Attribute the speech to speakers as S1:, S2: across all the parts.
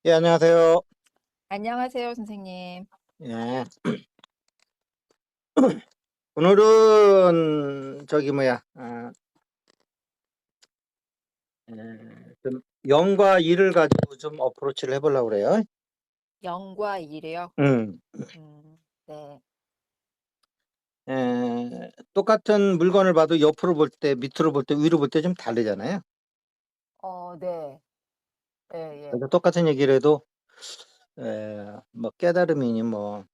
S1: 예, 안녕하세요.
S2: 안녕하세요, 선생님.
S1: 예. 오늘은 저기 뭐야, 좀 영과 일을 가지고 좀 어프로치를 해 보려고 그래요.
S2: 영과 일이요?
S1: 음.
S2: 네.
S1: 똑같은 물건을 봐도 옆으로 볼 때, 밑으로 볼 때, 위로 볼 때 좀 다르잖아요.
S2: 네. 예예.
S1: 그래서 똑같은 얘기를 해도 뭐 깨달음이니 뭐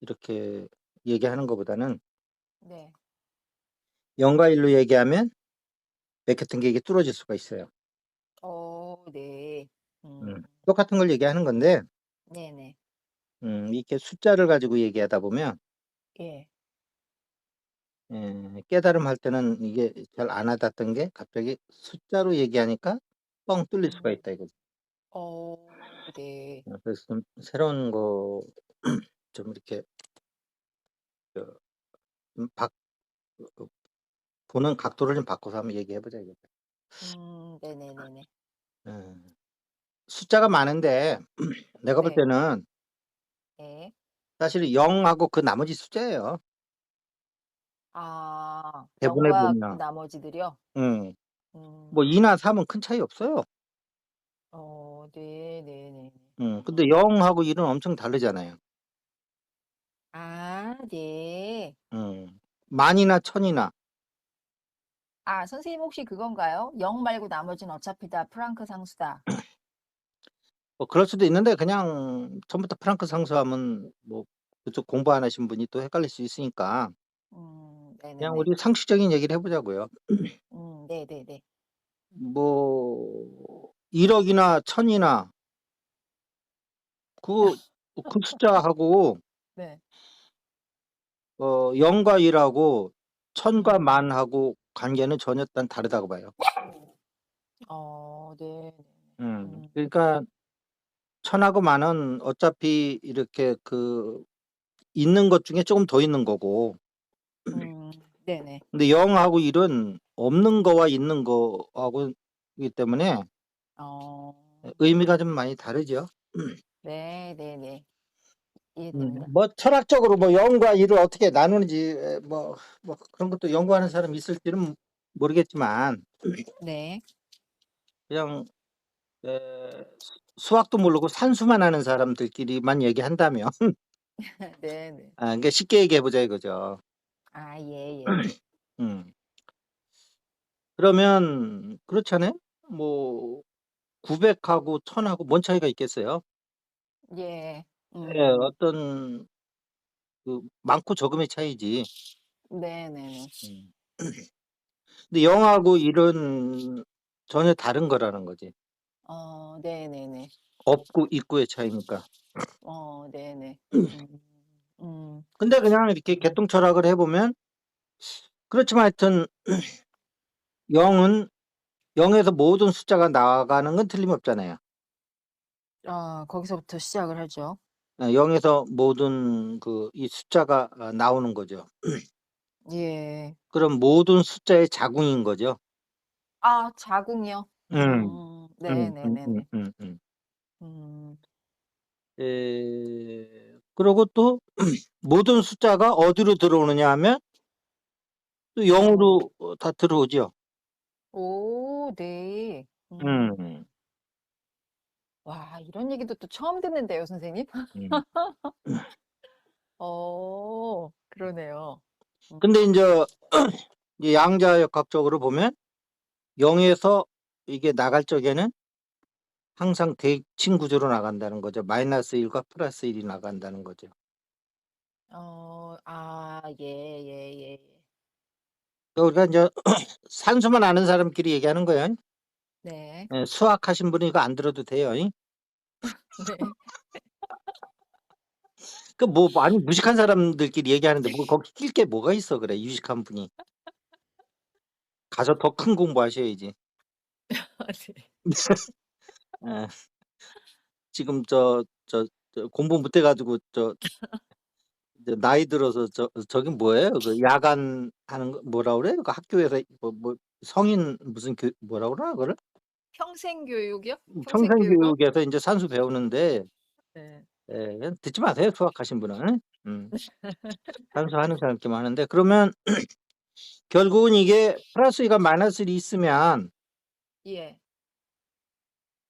S1: 이렇게 얘기하는 것보다는
S2: 네.
S1: 영과 일로 얘기하면 맥 같은 게 이게 뚫어질 수가 있어요.
S2: 네.
S1: 똑같은 걸 얘기하는 건데
S2: 네네.
S1: 이렇게 숫자를 가지고 얘기하다 보면
S2: 예.
S1: 깨달음할 때는 이게 잘 안 와닿던 게 갑자기 숫자로 얘기하니까 뻥 뚫릴 수가
S2: 음.
S1: 있다 이거죠.
S2: 네.
S1: 그래서 좀 새로운 거 좀 이렇게 저 좀 그 보는 각도를 좀 바꿔서 한번 얘기해 보자 이거죠.
S2: 네네네네.
S1: 예. 숫자가 많은데 내가 볼
S2: 네.
S1: 때는
S2: 예.
S1: 사실 0 하고 그 나머지 숫자예요. 대본에
S2: 0과 그
S1: 보면.
S2: 나머지들이요?
S1: 음. 뭐
S2: 음.
S1: 2나 3은 큰 차이 없어요.
S2: 네네네네.
S1: 근데
S2: 음.
S1: 0 하고 1은 엄청 다르잖아요.
S2: 네.
S1: 만이나 천이나
S2: 선생님 혹시 그건가요? 0 말고 나머지는 어차피 다 프랑크 상수다.
S1: 뭐 그럴 수도 있는데 그냥 처음부터 프랑크 상수하면 뭐 그쪽 공부 안 하신 분이 또 헷갈릴 수 있으니까 그냥
S2: 네네네.
S1: 우리 상식적인 얘기를 해 보자고요.
S2: 네네네.
S1: 뭐 1억 이나 1,000 이나 그 숫자하고
S2: 네.
S1: 0과 1 하고 1,000과
S2: 음.
S1: 10,000 하고 관계는 전혀 난 다르다고 봐요.
S2: 네네. 음.
S1: 그러니까 1,000 하고 10,000은 어차피 이렇게 있는 것 중에 쪼금 더 있는 거고
S2: 음. 네네.
S1: 근데 0 하고 1은 없는 거와 있는 거하고 이기 때문에
S2: 어.
S1: 의미가 좀 많이 다르죠.
S2: 네네네. 이해됩니다.
S1: 뭐 철학적으로 뭐 0과 1을 어떻게 나누는지 뭐 그런 것도 연구하는 사람이 있을지는 모르겠지만
S2: 네.
S1: 그냥 수학도 모르고 산수만 하는 사람들끼리만 얘기한다면
S2: 네네.
S1: 그러니까 쉽게 얘기해 보자 이거죠.
S2: 예예.
S1: 음. 그러면 그렇잖아요. 뭐 900 하고 1000 하고 뭔 차이가 있겠어요?
S2: 예.
S1: 예. 어떤 많고 적음의 차이지.
S2: 네네네.
S1: 음. 근데 0 하고 1은 전혀 다른 거라는 거지.
S2: 네네네.
S1: 없고 있고의 차이니까.
S2: 네네. 음. 음.
S1: 근데 그냥 이렇게
S2: 음.
S1: 개통 철학을 해 보면 그렇지만 하여튼 0은 0 에서 모든 숫자가 나가는 건 틀림없잖아요.
S2: 거기서부터 시작을 하죠.
S1: 0 에서 모든 이 숫자가 나오는 거죠.
S2: 예.
S1: 그럼 모든 숫자의 자궁인 거죠.
S2: 자궁이요?
S1: 음.
S2: 네네네네.
S1: 음.
S2: 음.
S1: 그러고 또 모든 숫자가 어디로 들어오느냐 하면 또 0
S2: 음.
S1: 으로 다 들어오죠.
S2: 네.
S1: 음.
S2: 와, 이런 얘기도 또 처음 듣는데요, 선생님?
S1: 음.
S2: 그러네요. 음.
S1: 근데 인제 이 양자역학적으로 보면 0 에서 이게 나갈 적에는 항상 대칭 구조로 나간다는 거죠. -1과 +1이 나간다는 거죠.
S2: 예예예.
S1: 그러니까 우리가 인제 산수만 아는 사람끼리 얘기하는 거예요.
S2: 네.
S1: 예, 수학하신 분은 이거 안 들어도 돼요.
S2: 네.
S1: 뭐 아니 무식한 사람들끼리 얘기하는데 뭐 거기 낄 게 뭐가 있어 그래 유식한 분이. 가서 더 큰 공부하셔야지.
S2: 네.
S1: 예. 지금 공부 못 해 가지고 이제 나이 들어서 저긴 뭐예요? 야간하는 거 뭐라 그래요? 학교에서 성인 무슨 뭐라 그러나 그거를?
S2: 평생 교육이요? 평생 교육을?
S1: 평생교육에서 인제 산수 배우는데
S2: 네.
S1: 예 그냥 듣지 마세요, 수학하신 분은. 산수하는 사람께만 하는데 그러면 결국은 이게 플러스 2가 마이너스 1이 있으면
S2: 예.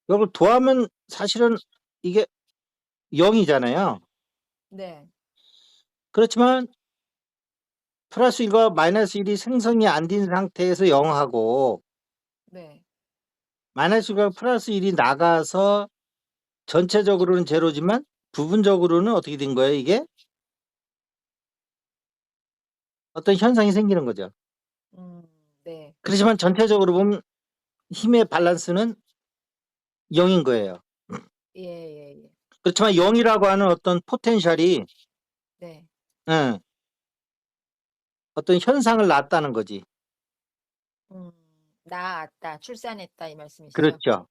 S1: 이걸 더하면 사실은 이게 0 이잖아요.
S2: 네.
S1: 그렇지만 플러스 1과 마이너스 1이 생성이 안 된 상태에서 0 하고
S2: 네.
S1: 마이너스 1과 플러스 1이 나가서 전체적으로는 제로지만 부분적으로는 어떻게 된 거예요 이게? 어떤 현상이 생기는 거죠.
S2: 음 네.
S1: 그렇지만 전체적으로 보면 힘의 밸런스는 0인 거예요.
S2: 예예예.
S1: 그렇지만 0 이라고 하는 어떤 포텐셜이
S2: 네.
S1: 예 어떤 현상을 낳았다는 거지.
S2: 음. 낳았다, 출산했다 이 말씀이시죠?
S1: 그렇죠.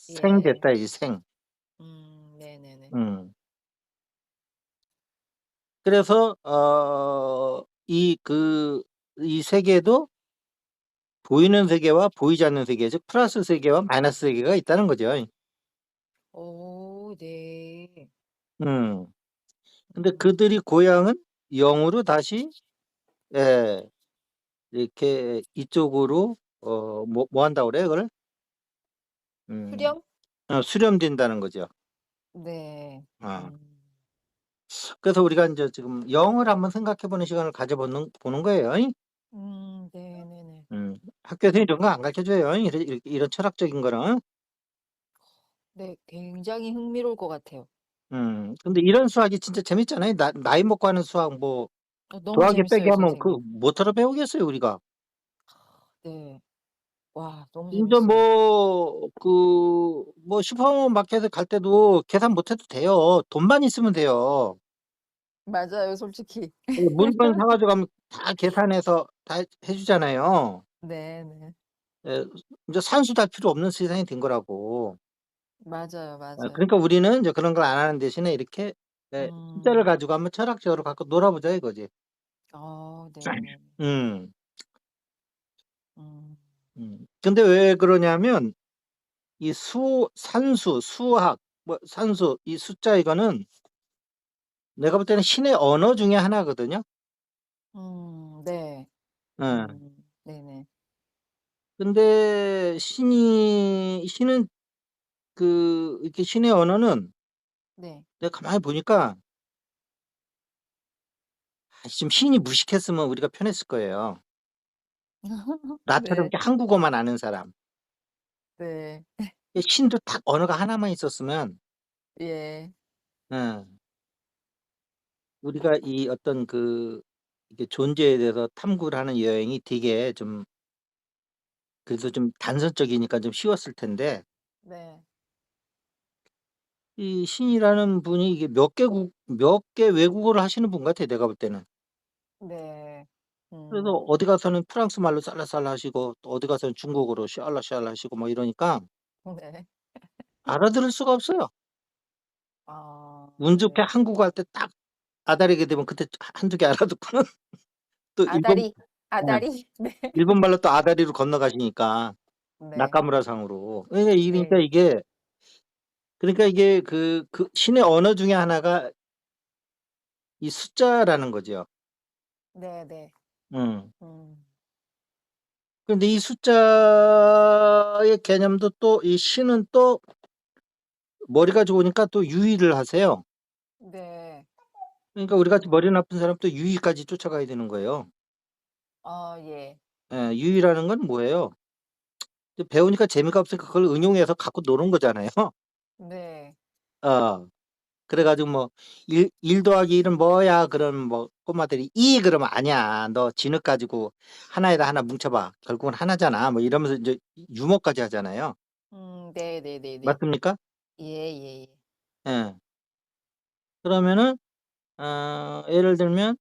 S2: 예.
S1: 생됐다 이지 생.
S2: 네네네.
S1: 음. 그래서 이 세계도 보이는 세계와 보이지 않는 세계 즉 플러스 세계와 마이너스 세계가 있다는 거죠.
S2: 오 네.
S1: 음. 근데
S2: 음.
S1: 그들이 고향은 0 으로 다시 예 이렇게 이쪽으로 뭐 한다고 그래요 그걸? 음.
S2: 수렴?
S1: 수렴된다는 거죠.
S2: 네.
S1: 어. 그래서 우리가 인제 지금 0을 한번 생각해 보는 시간을 보는 거예요.
S2: 네네네.
S1: 학교에서 이런 거 안 가르쳐 줘요. 이런 철학적인 거는.
S2: 네. 굉장히 흥미로울 것 같아요.
S1: 근데 이런 수학이 진짜 재밌잖아요. 나이 먹고 하는 수학 뭐
S2: 너무
S1: 더하기 빼기
S2: 재밌어요
S1: 하면 그
S2: 선생님.
S1: 뭐하러 배우겠어요 우리가.
S2: 네. 와 너무
S1: 진짜
S2: 재밌어요.
S1: 뭐 슈퍼마켓에 갈 때도 계산 못 해도 돼요. 돈만 있으면 돼요.
S2: 맞아요 솔직히.
S1: 물건 사 가지고 가면 다 계산해서 다 해 주잖아요.
S2: 네네.
S1: 예. 인제 산수도 할 필요 없는 세상이 된 거라고.
S2: 맞아요, 맞아요.
S1: 그러니까 우리는 인제 그런 걸 안 하는 대신에 이렇게 예 숫자를
S2: 음.
S1: 가지고 한번 철학적으로 갖고 놀아 보자 이거지.
S2: 네네.
S1: 음.
S2: 음.
S1: 근데 왜 그러냐면 이 산수, 수학, 뭐 산수 이 숫자 이거는 내가 볼 때는 신의 언어 중에 하나거든요.
S2: 네.
S1: 예.
S2: 네네.
S1: 근데 신은 이렇게 신의 언어는
S2: 네.
S1: 내가 가만히 보니까 좀 신이 무식했으면 우리가 편했을 거예요. 나처럼
S2: 네.
S1: 이렇게 한국어만 아는 사람.
S2: 네.
S1: 신도 딱 언어가 하나만 있었으면
S2: 예.
S1: 예 우리가 이 어떤 이게 존재에 대해서 탐구를 하는 여행이 되게 좀 그래서 좀 단선적이니까 좀 쉬웠을 텐데
S2: 네.
S1: 이 신이라는 분이 이게 몇 개 외국어를 하시는 분 같아 내가 볼 때는.
S2: 네.
S1: 그래서
S2: 음.
S1: 어디 가서는 프랑스 말로 살라살라 하시고 또 어디 가서는 중국어로 샤알라샤알라 하시고 뭐 이러니까
S2: 네.
S1: 알아들을 수가 없어요. 운 좋게
S2: 네.
S1: 한국어 할 때 딱 아다리게 되면 그때 한두 개 알아듣고는 또
S2: 아다리,
S1: 예
S2: 아다리. 네.
S1: 일본 말로 또 아다리로 건너가시니까
S2: 네.
S1: 나카무라상으로. 그러니까
S2: 네.
S1: 이게 신의 언어 중에 하나가 이 숫자라는 거죠.
S2: 네네.
S1: 음.
S2: 음.
S1: 근데 이 숫자의 개념도 또 이 신은 또 머리가 좋으니까 또 유의를 하세요.
S2: 네.
S1: 그러니까 우리 같이
S2: 음.
S1: 머리 나쁜 사람은 또 유의까지 쫓아가야 되는 거예요.
S2: 예.
S1: 예. 유의라는 건 뭐예요? 배우니까 재미가 없으니까 그걸 응용해서 갖고 노는 거잖아요.
S2: 네.
S1: 어. 그래 가지고 뭐 "1 더하기 1은 뭐야?" 그러면 뭐 꼬마들이 "2" 그러면 "아니야. 너 진흙 가지고 하나에다 하나 뭉쳐 봐. 결국은 하나잖아." 뭐 이러면서 인제 유머까지 하잖아요.
S2: 네네네네.
S1: 맞습니까?
S2: 예예예.
S1: 예. 그러면은 예를 들면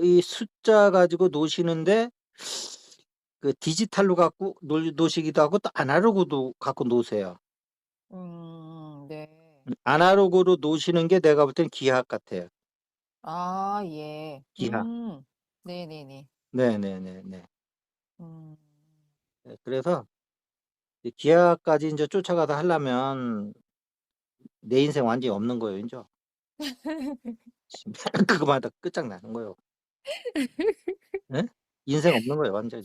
S1: 이 숫자 가지고 노시는데 디지털로 갖고 노시기도 하고 또 아날로그도 갖고 노세요.
S2: 네.
S1: 아날로그로 노시는 게 내가 볼 때는 기하학 같아요.
S2: 예.
S1: 기하.
S2: 네네네.
S1: 네네네네.
S2: 음.
S1: 네 그래서 이 기하까지 인제 쫓아가서 하려면 내 인생 완전히 없는 거예요 인제. 그거마다 끝장나는 거예요. 예? 인생 없는 거예요 완전히.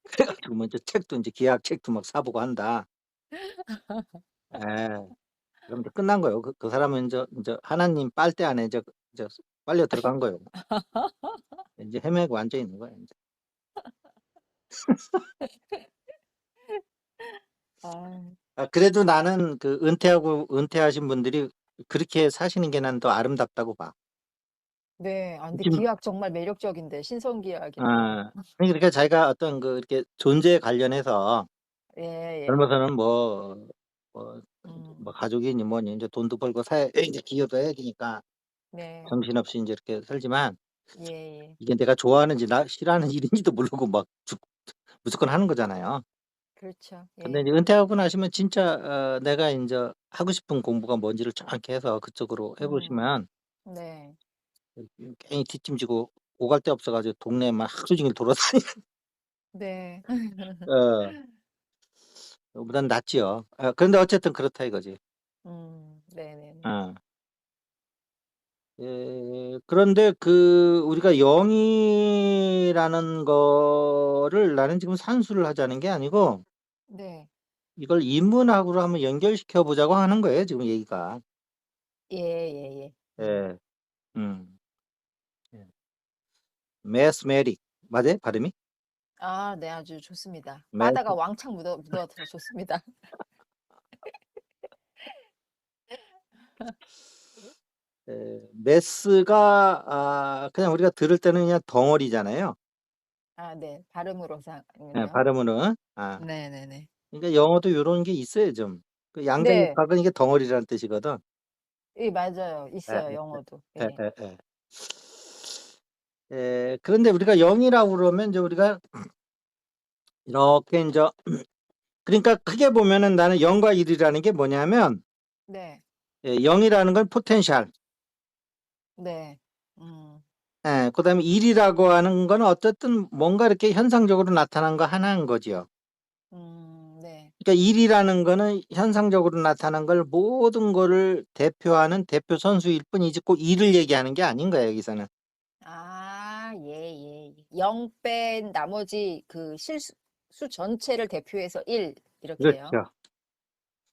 S1: 그래 가지고 뭐 인제 책도 인제 기하학 책도 막 사 보고 한다. 예. 그럼 이제 끝난 거예요. 그 사람은 인제 하나님 빨대 안에 이제 빨려 들어간 거예요. 인제 헤매고 앉아 있는 거야 인제.
S2: 아
S1: 아 그래도 나는 그 은퇴하신 분들이 그렇게 사시는 게 난 더 아름답다고 봐.
S2: 네. 아 근데
S1: 지금
S2: 기악 정말 매력적인데 신성기악이라고.
S1: 아 그러니까 자기가 어떤 그 이렇게 존재에 관련해서
S2: 예예.
S1: 젊어서는 뭐 뭐
S2: 음.
S1: 가족이니 뭐니 인제 돈도 벌고 사회 인제 기여도 해야 되니까
S2: 네.
S1: 정신없이 인제 이렇게 살지만
S2: 예예.
S1: 이게 내가 좋아하는지 나 싫어하는 일인지도 모르고 막 무조건 하는 거잖아요.
S2: 그렇죠.
S1: 근데
S2: 예.
S1: 이제 은퇴하고 나시면 진짜 내가 인제 하고 싶은 공부가 뭔지를 정확히 해서 그쪽으로 해
S2: 음.
S1: 보시면
S2: 네.
S1: 괜히 뒷짐지고 오갈 데 없어 가지고 동네만 하루 종일 돌아다니
S2: 네.
S1: 어 그보단 낫지요. 그런데 어쨌든 그렇다 이거지.
S2: 네네네.
S1: 어. 그런데 그 우리가 영이라는 거를 나는 지금 산수를 하자는 게 아니고
S2: 네.
S1: 이걸 인문학으로 한번 연결시켜 보자고 하는 거예요 지금 얘기가.
S2: 예예예.
S1: 예. 음. 예. mathematic 맞아요 발음이?
S2: 아 네. 아주 좋습니다. 바다가
S1: math
S2: 왕창 묻어서 좋습니다.
S1: math가 그냥 우리가 들을 때는 그냥 덩어리잖아요.
S2: 아 네.
S1: 예
S2: 발음으로서는요.
S1: 발음으로는.
S2: 네네네.
S1: 그러니까 영어도 요런 게 있어요 좀. 그
S2: 네.
S1: 양자역학은 이게 덩어리라는 뜻이거든.
S2: 예 맞아요. 있어요
S1: 예예.
S2: 영어도. 예.
S1: 예예예. 그런데 우리가 0 이라고 그러면 이제 우리가 이렇게 인제 그러니까 크게 보면은 나는 0과 1 이라는 게 뭐냐면
S2: 네.
S1: 0 이라는 건 포텐셜
S2: 네. 음.
S1: 그다음에 1 이라고 하는 거는 어쨌든 뭔가 이렇게 현상적으로 나타난 거 하나인 거지요.
S2: 네.
S1: 그러니까 1 이라는 거는 현상적으로 나타난 걸 모든 거를 대표하는 대표 선수일 뿐이지 꼭 1을 얘기하는 게 아닌 거야 여기서는.
S2: 아 예예. 0 뺀 나머지 그 수 전체를 대표해서 1 이렇게요?
S1: 그렇죠.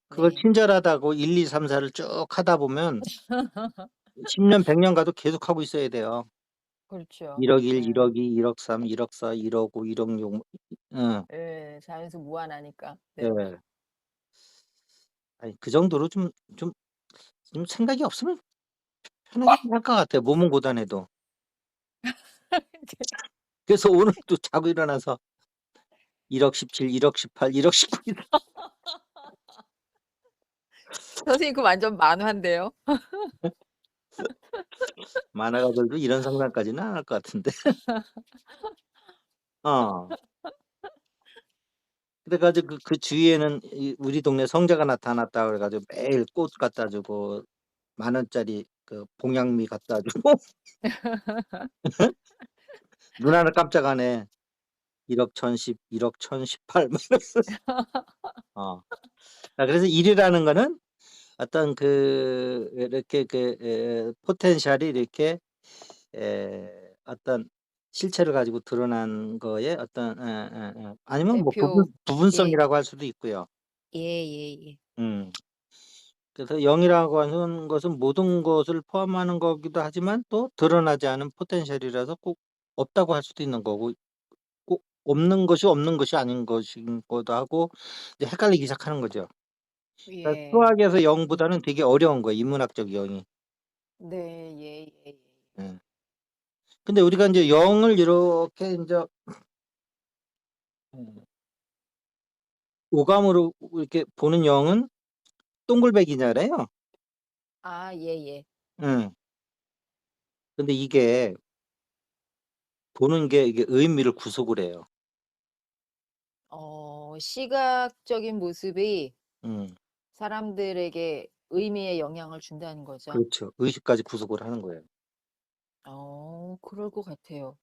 S1: 그걸
S2: 네.
S1: 친절하다고 1, 2, 3, 4를 쭉 하다 보면 10 년 100년 가도 계속하고 있어야 돼요.
S2: 그렇죠.
S1: 1억 1, 1억
S2: 예.
S1: 2, 1억 3, 1억 4, 1억 5, 1억 6 응.
S2: 예. 자연수 무한하니까. 네.
S1: 예. 아니 그 정도로 좀 생각이 없으면 편하게 할 것 같아요 몸은 고단해도. 그래서 오늘도 자고 일어나서 1억 17, 1억 18, 1억 19
S2: 선생님 그 완전 만화인데요.
S1: 만화가들도 이런 상상까지는 안 할 것 같은데. 어. 그래 가지고 그 주위에는 우리 동네 성자가 나타났다 그래 가지고 매일 꽃 갖다 주고 만 원짜리 그 봉양미 갖다 주고 누나는 깜짝하네. 1억 1,010, 1억 1,018 막 이러면서 어. 그래서 일이라는 거는 어떤 그 이렇게 포텐셜이 이렇게 어떤 실체를 가지고 드러난 거에 어떤 아니면 뭐
S2: 대표 예.
S1: 부분성이라고 할 수도 있고요.
S2: 예예예.
S1: 음. 그래서 0 이라고 하는 것은 모든 것을 포함하는 거기도 하지만 또 드러나지 않은 포텐셜이라서 꼭 없다고 할 수도 있는 거고 꼭 없는 것이 아닌 것인 거도 하고 이제 헷갈리기 시작하는 거죠. 그러니까
S2: 예.
S1: 수학에서 0
S2: 음.
S1: 보다는 되게 어려운 거예요, 인문학적 0 이.
S2: 네. 예예예.
S1: 예. 근데 우리가 인제 0을 이렇게 인제 음 오감으로 이렇게 보는 0은 동글백이잖아요.
S2: 아 예예.
S1: 예. 근데 이게 보는 게 이게 의미를 구속을 해요.
S2: 시각적인 모습이
S1: 음.
S2: 사람들에게 의미에 영향을 준다는 거죠?
S1: 그렇죠. 의식까지 구속을 하는 거예요.
S2: 그럴 것 같아요.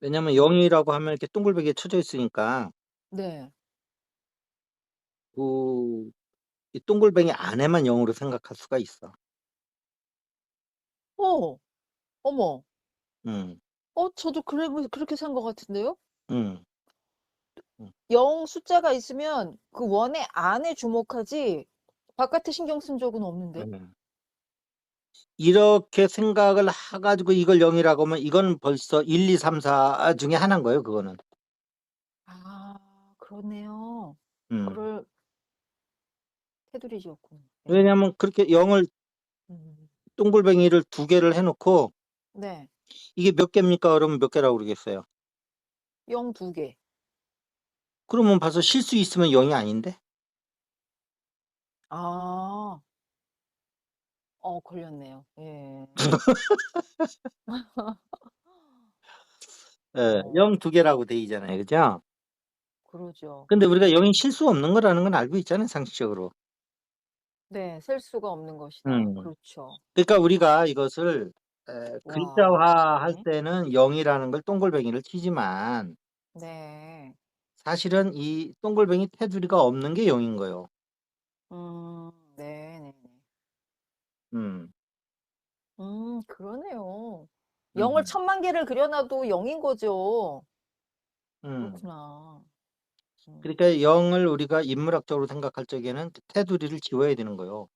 S1: 왜냐면
S2: 음.
S1: 0 이라고 하면 이렇게 동글백이 쳐져 있으니까
S2: 네.
S1: 그 이 동글뱅이 안에만 0 으로 생각할 수가 있어.
S2: 어. 어머.
S1: 음.
S2: 저도 그렇게 산 것 같은데요?
S1: 음. 음.
S2: 0 숫자가 있으면 그 원의 안에 주목하지 바깥에 신경 쓴 적은 없는데.
S1: 음. 이렇게 생각을 해 가지고 이걸 0 이라고 하면 이건 벌써 1, 2, 3, 4 중에 하나인 거예요 그거는.
S2: 아 그렇네요.
S1: 음.
S2: 그럴 테두리지었군요. 네.
S1: 왜냐하면 그렇게 0 을
S2: 음.
S1: 동글뱅이를 2 개를 해 놓고
S2: 네.
S1: 이게 몇 개입니까 그러면 몇 개라고 그러겠어요?
S2: 0 2 개.
S1: 그러면 벌써 실수 있으면 0이 아닌데?
S2: 아. 걸렸네요. 예.
S1: 예.
S2: 어
S1: 0 2 개라고 돼 있잖아요. 그죠?
S2: 그러죠.
S1: 근데 우리가 0이 실수 없는 거라는 건 알고 있잖아요 상식적으로.
S2: 네. 셀 수가 없는 것이다.
S1: 음.
S2: 그렇죠.
S1: 그러니까 우리가 이것을
S2: 와.
S1: 글자화할
S2: 네.
S1: 때는 0 이라는 걸 동글뱅이를 치지만
S2: 네.
S1: 사실은 이 동글뱅이 테두리가 없는 게 0 인 거예요.
S2: 네네네.
S1: 음.
S2: 그러네요. 0을
S1: 음.
S2: 10,000,000 개를 그려 놔도 0인 거죠.
S1: 음.
S2: 그렇구나. 음.
S1: 그러니까 0을 우리가 인문학적으로 생각할 적에는 테두리를 지워야 되는 거예요.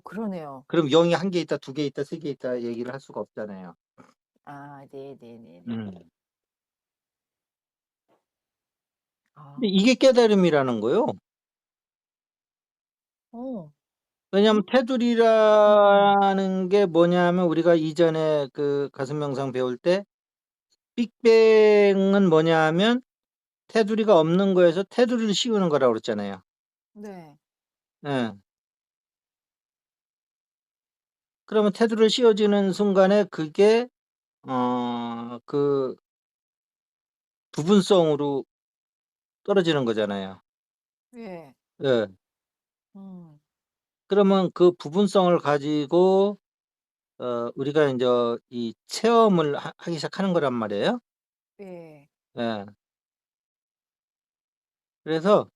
S2: 그러네요.
S1: 그럼 0이 1개 있다, 2개 있다, 3개 있다 얘기를 할 수가 없잖아요.
S2: 아 네네네네.
S1: 음. 근데
S2: 아.
S1: 이게 깨달음이라는 거예요.
S2: 어.
S1: 왜냐하면
S2: 음? 음.
S1: 테두리라는 게 뭐냐면 우리가 이전에 그 가슴 명상 배울 때 빅뱅은 뭐냐 하면 테두리가 없는 거에서 테두리를 씌우는 거라고 그랬잖아요.
S2: 네.
S1: 예. 그러면 테두리를 씌워지는 순간에 그게 그 부분성으로 떨어지는 거잖아요.
S2: 예.
S1: 예.
S2: 음.
S1: 그러면 그 부분성을 가지고 우리가 인제 이 체험을 하기 시작하는 거란 말이에요.
S2: 예.
S1: 예. 그래서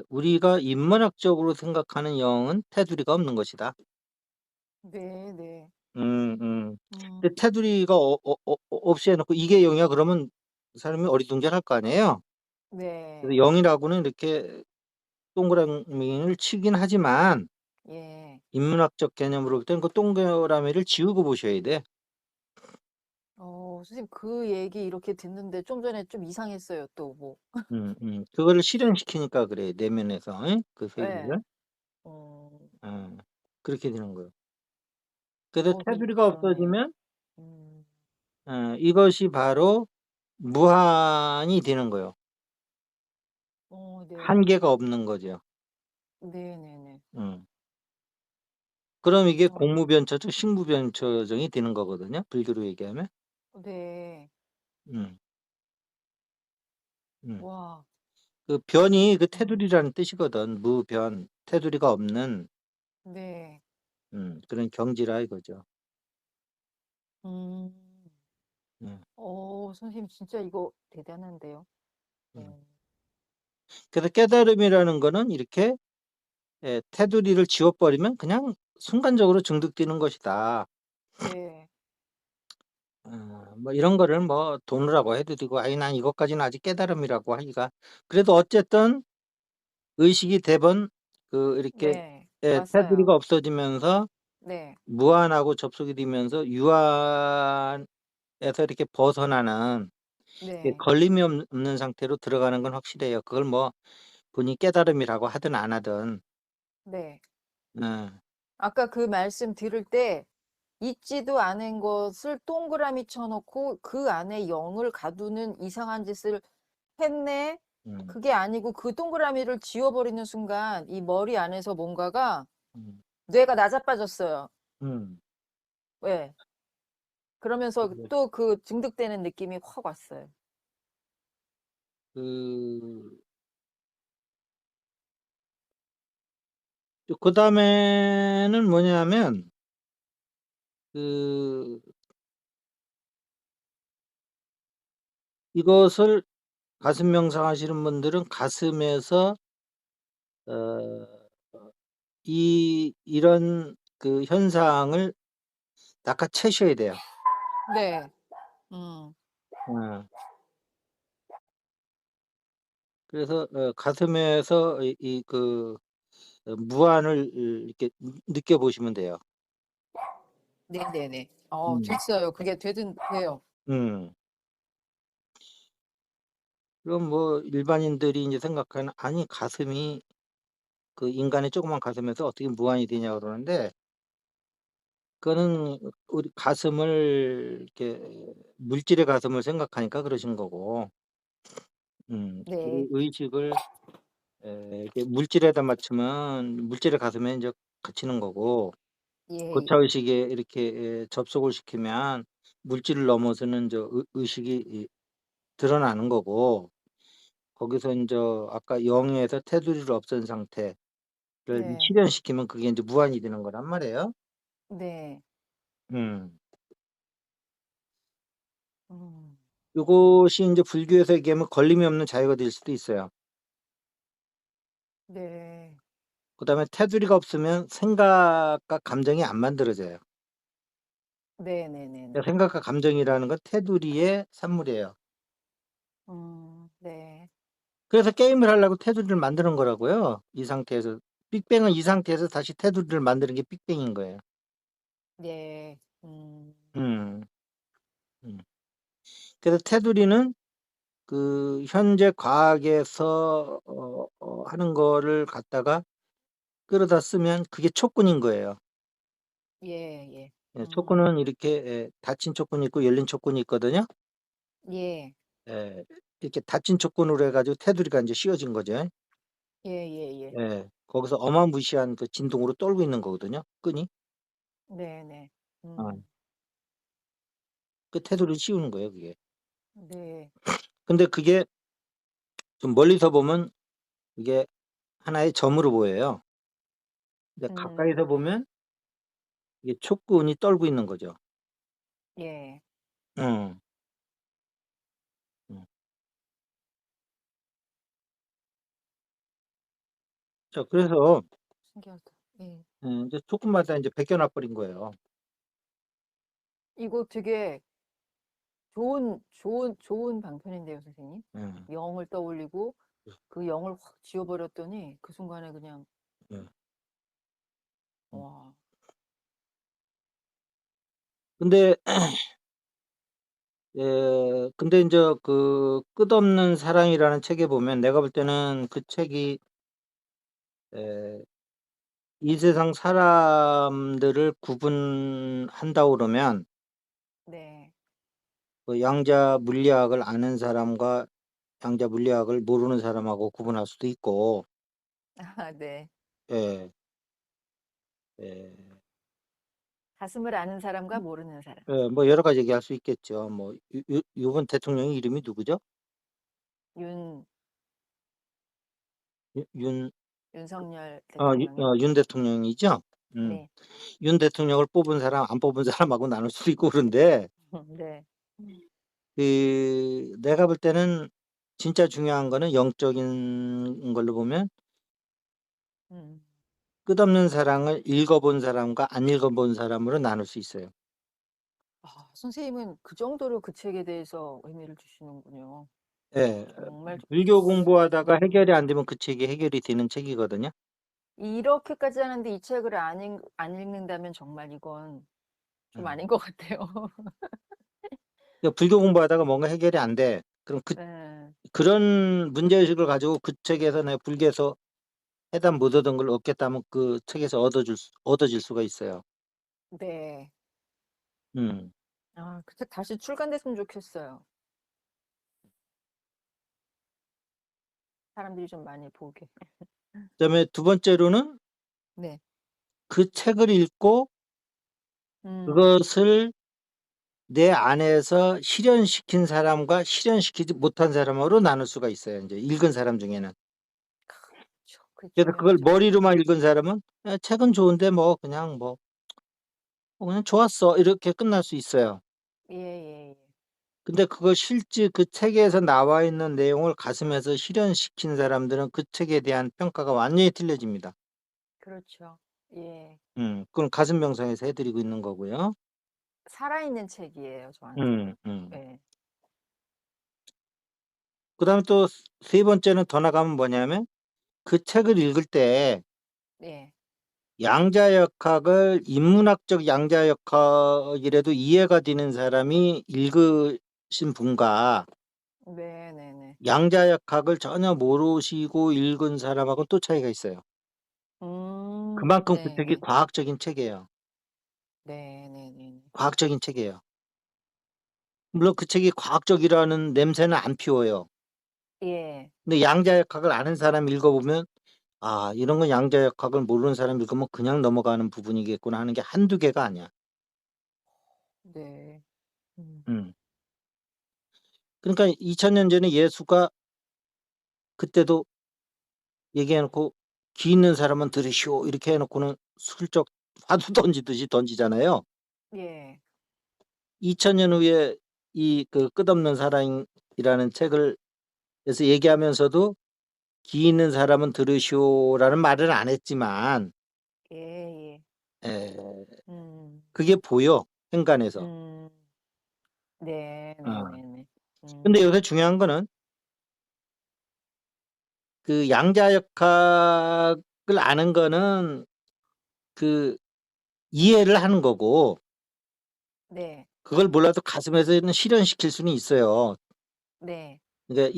S1: 우리가 인문학적으로 생각하는 영은 테두리가 없는 것이다.
S2: 네네.
S1: 음. 근데
S2: 음.
S1: 테두리가 없이 해 놓고 "이게 0 이야." 그러면 사람이 어리둥절할 거 아니에요. 그래서
S2: 네.
S1: 0 이라고는 이렇게 동그라미를 치긴 하지만
S2: 예.
S1: 인문학적 개념으로 볼 때는 그 동그라미를 지우고 보셔야 돼.
S2: 선생님 그 얘기 이렇게 듣는데 좀 전에 좀 이상했어요 또 뭐.
S1: 그거를 실현시키니까 그래 내면에서 그
S2: 예.
S1: 세계를.
S2: 어.
S1: 어. 그렇게 되는 거예요. 그래서
S2: 그
S1: 테두리가
S2: 그러네요.
S1: 없어지면
S2: 음.
S1: 이것이 바로 무한이 되는 거예요.
S2: 네.
S1: 한계가 없는 거죠.
S2: 네네네.
S1: 음. 그럼 이게
S2: 어
S1: 공무변초적 식무변초적이 되는 거거든요, 불교로 얘기하면.
S2: 네.
S1: 음. 음.
S2: 와.
S1: 그 변이 그
S2: 음.
S1: 테두리라는 뜻이거든. 무변, 테두리가 없는
S2: 네.
S1: 그런 경지라 이거죠.
S2: 음.
S1: 음.
S2: 선생님 진짜 이거 대단한데요.
S1: 음.
S2: 어.
S1: 그래서 깨달음이라는 거는 이렇게 테두리를 지워 버리면 그냥 순간적으로 중득되는 것이다.
S2: 네.
S1: 뭐 이런 거를 뭐 돈이라고 해도 되고 아이 난 이것까지는 아직 깨달음이라고 하기가 그래도 어쨌든 의식이 대번 이렇게
S2: 네.
S1: 테두리가
S2: 맞아요.
S1: 없어지면서
S2: 네.
S1: 무한하고 접속이 되면서 유한에서 이렇게 벗어나는 이게
S2: 네.
S1: 걸림이 없는 상태로 들어가는 건 확실해요. 그걸 뭐 본인이 깨달음이라고 하든 안 하든.
S2: 네.
S1: 예.
S2: 아까 그 말씀 들을 때 있지도 않은 것을 동그라미 쳐 놓고 그 안에 0을 가두는 이상한 짓을 했네.
S1: 음.
S2: 그게 아니고 그 동그라미를 지워 버리는 순간 이 머리 안에서 뭔가가
S1: 음.
S2: 뇌가 나자빠졌어요.
S1: 음.
S2: 예. 그러면서
S1: 네.
S2: 또 그 중득되는 느낌이 확 왔어요.
S1: 그 그다음에는 뭐냐면 그 이것을 가슴 명상하시는 분들은 가슴에서 어 이런 그 현상을 낚아채셔야 돼요.
S2: 네. 음.
S1: 어. 그래서 가슴에서 무한을 이렇게 느껴 보시면 돼요.
S2: 네네네.
S1: 음.
S2: 됐어요. 그게 돼요.
S1: 음. 그럼 뭐 일반인들이 인제 생각하는 '아니 가슴이 그 인간의 조그만 가슴에서 어떻게 무한이 되냐.' 그러는데 그거는 우리 가슴을 이렇게 물질의 가슴을 생각하니까 그러신 거고 우리
S2: 네.
S1: 의식을 이렇게 물질에다 맞추면 물질의 가슴에 인제 갇히는 거고
S2: 예.
S1: 고차 의식에 이렇게 접속을 시키면 물질을 넘어서는 의식이 드러나는 거고 거기서 인제 아까 영에서 테두리를 없앤 상태를
S2: 네.
S1: 실현시키면 그게 인제 무한이 되는 거란 말이에요.
S2: 네.
S1: 음.
S2: 음.
S1: 요것이 인제 불교에서 얘기하면 걸림이 없는 자유가 될 수도 있어요.
S2: 네.
S1: 그다음에 테두리가 없으면 생각과 감정이 안 만들어져요.
S2: 네네네네.
S1: 그러니까 생각과 감정이라는 건 테두리의 산물이에요.
S2: 네.
S1: 그래서 게임을 하려고 테두리를 만드는 거라고요. 이 상태에서. 빅뱅은 이 상태에서 다시 테두리를 만드는 게 빅뱅인 거예요.
S2: 네.
S1: 음. 음. 그래서 테두리는 그 현재 과학에서 하는 거를 갖다가 끌어다 쓰면 그게 촉군인 거예요.
S2: 예예.
S1: 예 촉군은 이렇게 닫힌 촉군이 있고 열린 촉군이 있거든요.
S2: 예.
S1: 예. 이렇게 닫힌 촉군으로 해 가지고 테두리가 인제 씌워진 거죠.
S2: 예예예.
S1: 예. 거기서 어마무시한 그 진동으로 떨고 있는 거거든요, 끈이.
S2: 네네.
S1: 어.
S2: 음.
S1: 그 테두리를 씌우는 거예요, 그게.
S2: 네.
S1: 근데 그게 좀 멀리서 보면 이게 하나의 점으로 보여요. 근데 가까이서
S2: 음.
S1: 보면 이게 촉근이 떨고 있는 거죠.
S2: 예.
S1: 음. 음. 자 그래서
S2: 신기하다. 예.
S1: 인제 촉근마다 인제 베껴 놔 버린 거예요.
S2: 이거 되게 좋은 방편인데요, 선생님.
S1: 예.
S2: 영을 떠올리고 그 영을 확 지워 버렸더니 그 순간에 그냥
S1: 예. 음.
S2: 와.
S1: 근데 근데 인제 그 끝없는 사랑이라는 책에 보면 내가 볼 때는 그 책이 에 이 세상 사람들을 구분한다고 그러면
S2: 네.
S1: 그 양자 물리학을 아는 사람과 양자 물리학을 모르는 사람하고 구분할 수도 있고
S2: 네.
S1: 예. 예.
S2: 가슴을 아는 사람과 모르는 사람.
S1: 예 뭐 여러 가지 얘기할 수 있겠죠. 뭐 요번 대통령이 이름이 누구죠?
S2: 윤
S1: 윤
S2: 윤석열 대통령이요?
S1: 윤 대통령이죠? 음.
S2: 네.
S1: 윤 대통령을 뽑은 사람 안 뽑은 사람하고 나눌 수도 있고 그런데
S2: 네.
S1: 내가 볼 때는 진짜 중요한 거는 영적인 걸로 보면
S2: 음.
S1: 끝없는 사랑을 읽어 본 사람과 안 읽어 본 사람으로 나눌 수 있어요.
S2: 선생님은 그 정도로 그 책에 대해서 의미를 두시는군요.
S1: 예.
S2: 정말
S1: 불교 공부하다가
S2: 음.
S1: 해결이 안 되면 그 책이 해결이 되는 책이거든요.
S2: 이렇게까지 하는데 이 책을 안 읽는다면 정말 이건 좀
S1: 음.
S2: 아닌 것 같아요.
S1: 그러니까 불교 공부하다가 뭔가 해결이 안 돼. 그럼
S2: 네.
S1: 그런 문제의식을 가지고 그 책에서 내가 불교에서 해답 못 얻은 걸 얻겠다면 그 책에서 얻어질 수가 있어요.
S2: 네.
S1: 음.
S2: 그 책 다시 출간됐으면 좋겠어요. 사람들이 좀 많이 보게.
S1: 그다음에 두 번째로는
S2: 네.
S1: 그 책을 읽고
S2: 음.
S1: 그것을 내 안에서 실현시킨 사람과 실현시키지 못한 사람으로 나눌 수가 있어요 인제 읽은 사람 중에는.
S2: 그쵸. 그게
S1: 그래서 그걸
S2: 중요하죠.
S1: 머리로만 읽은 사람은 '책은 좋은데 뭐 그냥 그냥 좋았어.' 이렇게 끝날 수 있어요.
S2: 예예예.
S1: 근데 그거 실제 그 책에서 나와 있는 내용을 가슴에서 실현시킨 사람들은 그 책에 대한 평가가 완전히 틀려집니다.
S2: 그렇죠. 예.
S1: 그건 가슴 명상에서 해 드리고 있는 거고요.
S2: 살아있는 책이에요, 저한테는.
S1: 음.
S2: 예.
S1: 그다음에 또 세 번째는 더 나가면 뭐냐면 그 책을 읽을 때
S2: 네.
S1: 양자역학을 인문학적 양자역학이라도 이해가 되는 사람이 읽으신 분과
S2: 네네네.
S1: 양자역학을 전혀 모르시고 읽은 사람하고는 또 차이가 있어요. 그만큼 그 책이
S2: 네네.
S1: 과학적인 책이에요.
S2: 네네네.
S1: 과학적인 책이에요. 물론 그 책이 과학적이라는 냄새는 안 피워요.
S2: 예.
S1: 근데 양자역학을 아는 사람이 읽어보면 '아 이런 건 양자역학을 모르는 사람이 읽으면 그냥 넘어가는 부분이겠구나.' 하는 게 한두 개가 아니야.
S2: 네. 음.
S1: 음. 그러니까 2000년 전에 예수가 그때도 얘기해 놓고 "귀 있는 사람은 들으시오." 이렇게 해 놓고는 슬쩍 화두 던지듯이 던지잖아요.
S2: 예.
S1: 2000년 후에 이 그 끝없는 사랑이라는 책을 에서 얘기하면서도 "귀 있는 사람은 들으시오."라는 말은 안 했지만
S2: 예예.
S1: 에
S2: 음.
S1: 그게 보여 행간에서.
S2: 음.
S1: 어.
S2: 네네네네.
S1: 근데
S2: 음.
S1: 여기서 중요한 거는 그 양자역학을 아는 거는 그 이해를 하는 거고
S2: 네.
S1: 그걸 몰라도 가슴에서는 실현시킬 수는 있어요.
S2: 네.
S1: 그러니까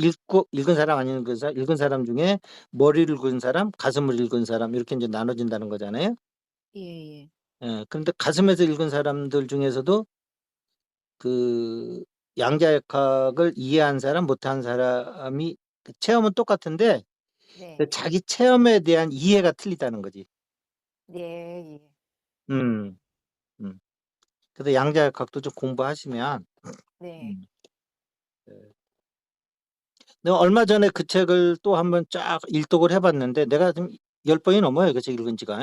S1: 읽은 사람 안 읽은 사람 읽은 사람 중에 머리를 읽은 사람, 가슴을 읽은 사람 이렇게 인제 나눠진다는 거잖아요.
S2: 예예.
S1: 예. 그런데 가슴에서 읽은 사람들 중에서도 그 양자역학을 이해한 사람 못한 사람이 그 체험은 똑같은데 그
S2: 네.
S1: 자기 체험에 대한 이해가 틀리다는 거지.
S2: 예예.
S1: 음. 음. 그래서 양자역학도 좀 공부하시면
S2: 네.
S1: 음. 네. 내가 얼마 전에 그 책을 또 한번 쫙 일독을 해 봤는데 내가 지금 10 번이 넘어요, 그 책 읽은 지가.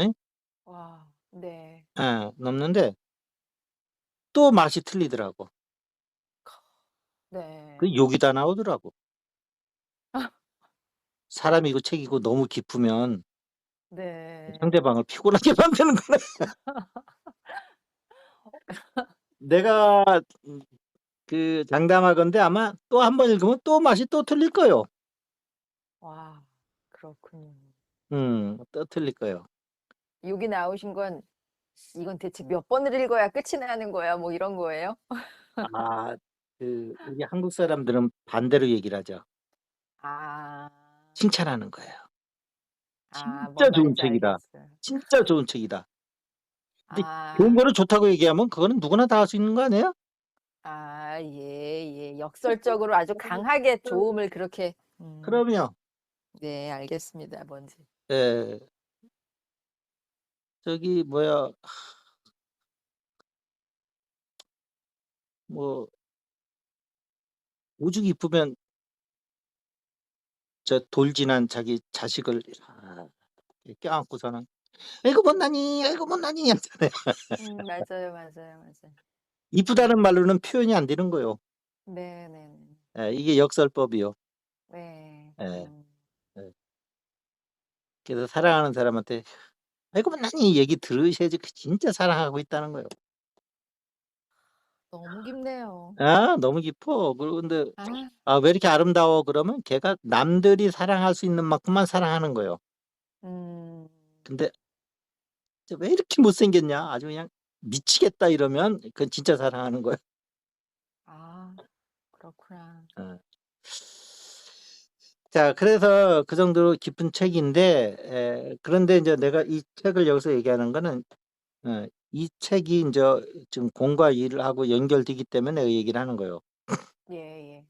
S2: 와. 네.
S1: 예. 넘는데 또 맛이 틀리더라고. 그
S2: 네.
S1: 욕이 다 나오더라고. 사람이 이거 책 읽고 너무 깊으면
S2: 네.
S1: 상대방을 피곤하게 만드는구나. 내가 그 장담하건대 아마 또 한 번 읽으면 또 맛이 또 틀릴 거예요.
S2: 와. 그렇군요.
S1: 또 틀릴 거예요.
S2: 여기 나오신 건 '이건 대체 몇 번을 읽어야 끝이 나는 거야?' 뭐 이런 거예요?
S1: 아 우리 한국 사람들은 반대로 얘기를 하죠.
S2: 아.
S1: 칭찬하는 거예요.
S2: 아
S1: "진짜
S2: 뭔
S1: 좋은
S2: 말인지
S1: 책이다.
S2: 알겠어요.
S1: 진짜 좋은 책이다." 근데 좋은
S2: 아.
S1: 거를 좋다고 얘기하면 그거는 누구나 다 할 수 있는 거 아니에요?
S2: 아 예예. 역설적으로 아주 강하게 좋음을 그렇게
S1: 그럼요.
S2: 네 알겠습니다 뭔지.
S1: 예. 저기 뭐야 뭐 오죽 이쁘면 저 돌진한 자기 자식을 이렇게 껴안고서는 "아이고 못나니, 아이고 못나니." 하잖아요.
S2: 맞아요, 맞아요, 맞아요.
S1: 이쁘다는
S2: 음.
S1: 말로는 표현이 안 되는 거요.
S2: 네네네.
S1: 예. 이게 역설법이요.
S2: 네.
S1: 예. 예. 그래서 사랑하는 사람한테 "아이고 못나니." 얘기 들으셔야지 그 진짜 사랑하고 있다는 거예요.
S2: 너무 깊네요.
S1: 아 너무 깊어. 그리고 근데
S2: 아.
S1: "아 왜 이렇게 아름다워?" 그러면 걔가 남들이 사랑할 수 있는 만큼만 사랑하는 거예요.
S2: 음.
S1: 근데 "저 왜 이렇게 못생겼냐. 아주 그냥 미치겠다." 이러면 그건 진짜 사랑하는 거예요.
S2: 아 그렇구나.
S1: 어. 자 그래서 그 정도로 깊은 책인데 그런데 인제 내가 이 책을 여기서 얘기하는 거는 이 책이 인제 지금 공과 이를 하고 연결되기 때문에 이 얘기를 하는 거예요.
S2: 예예.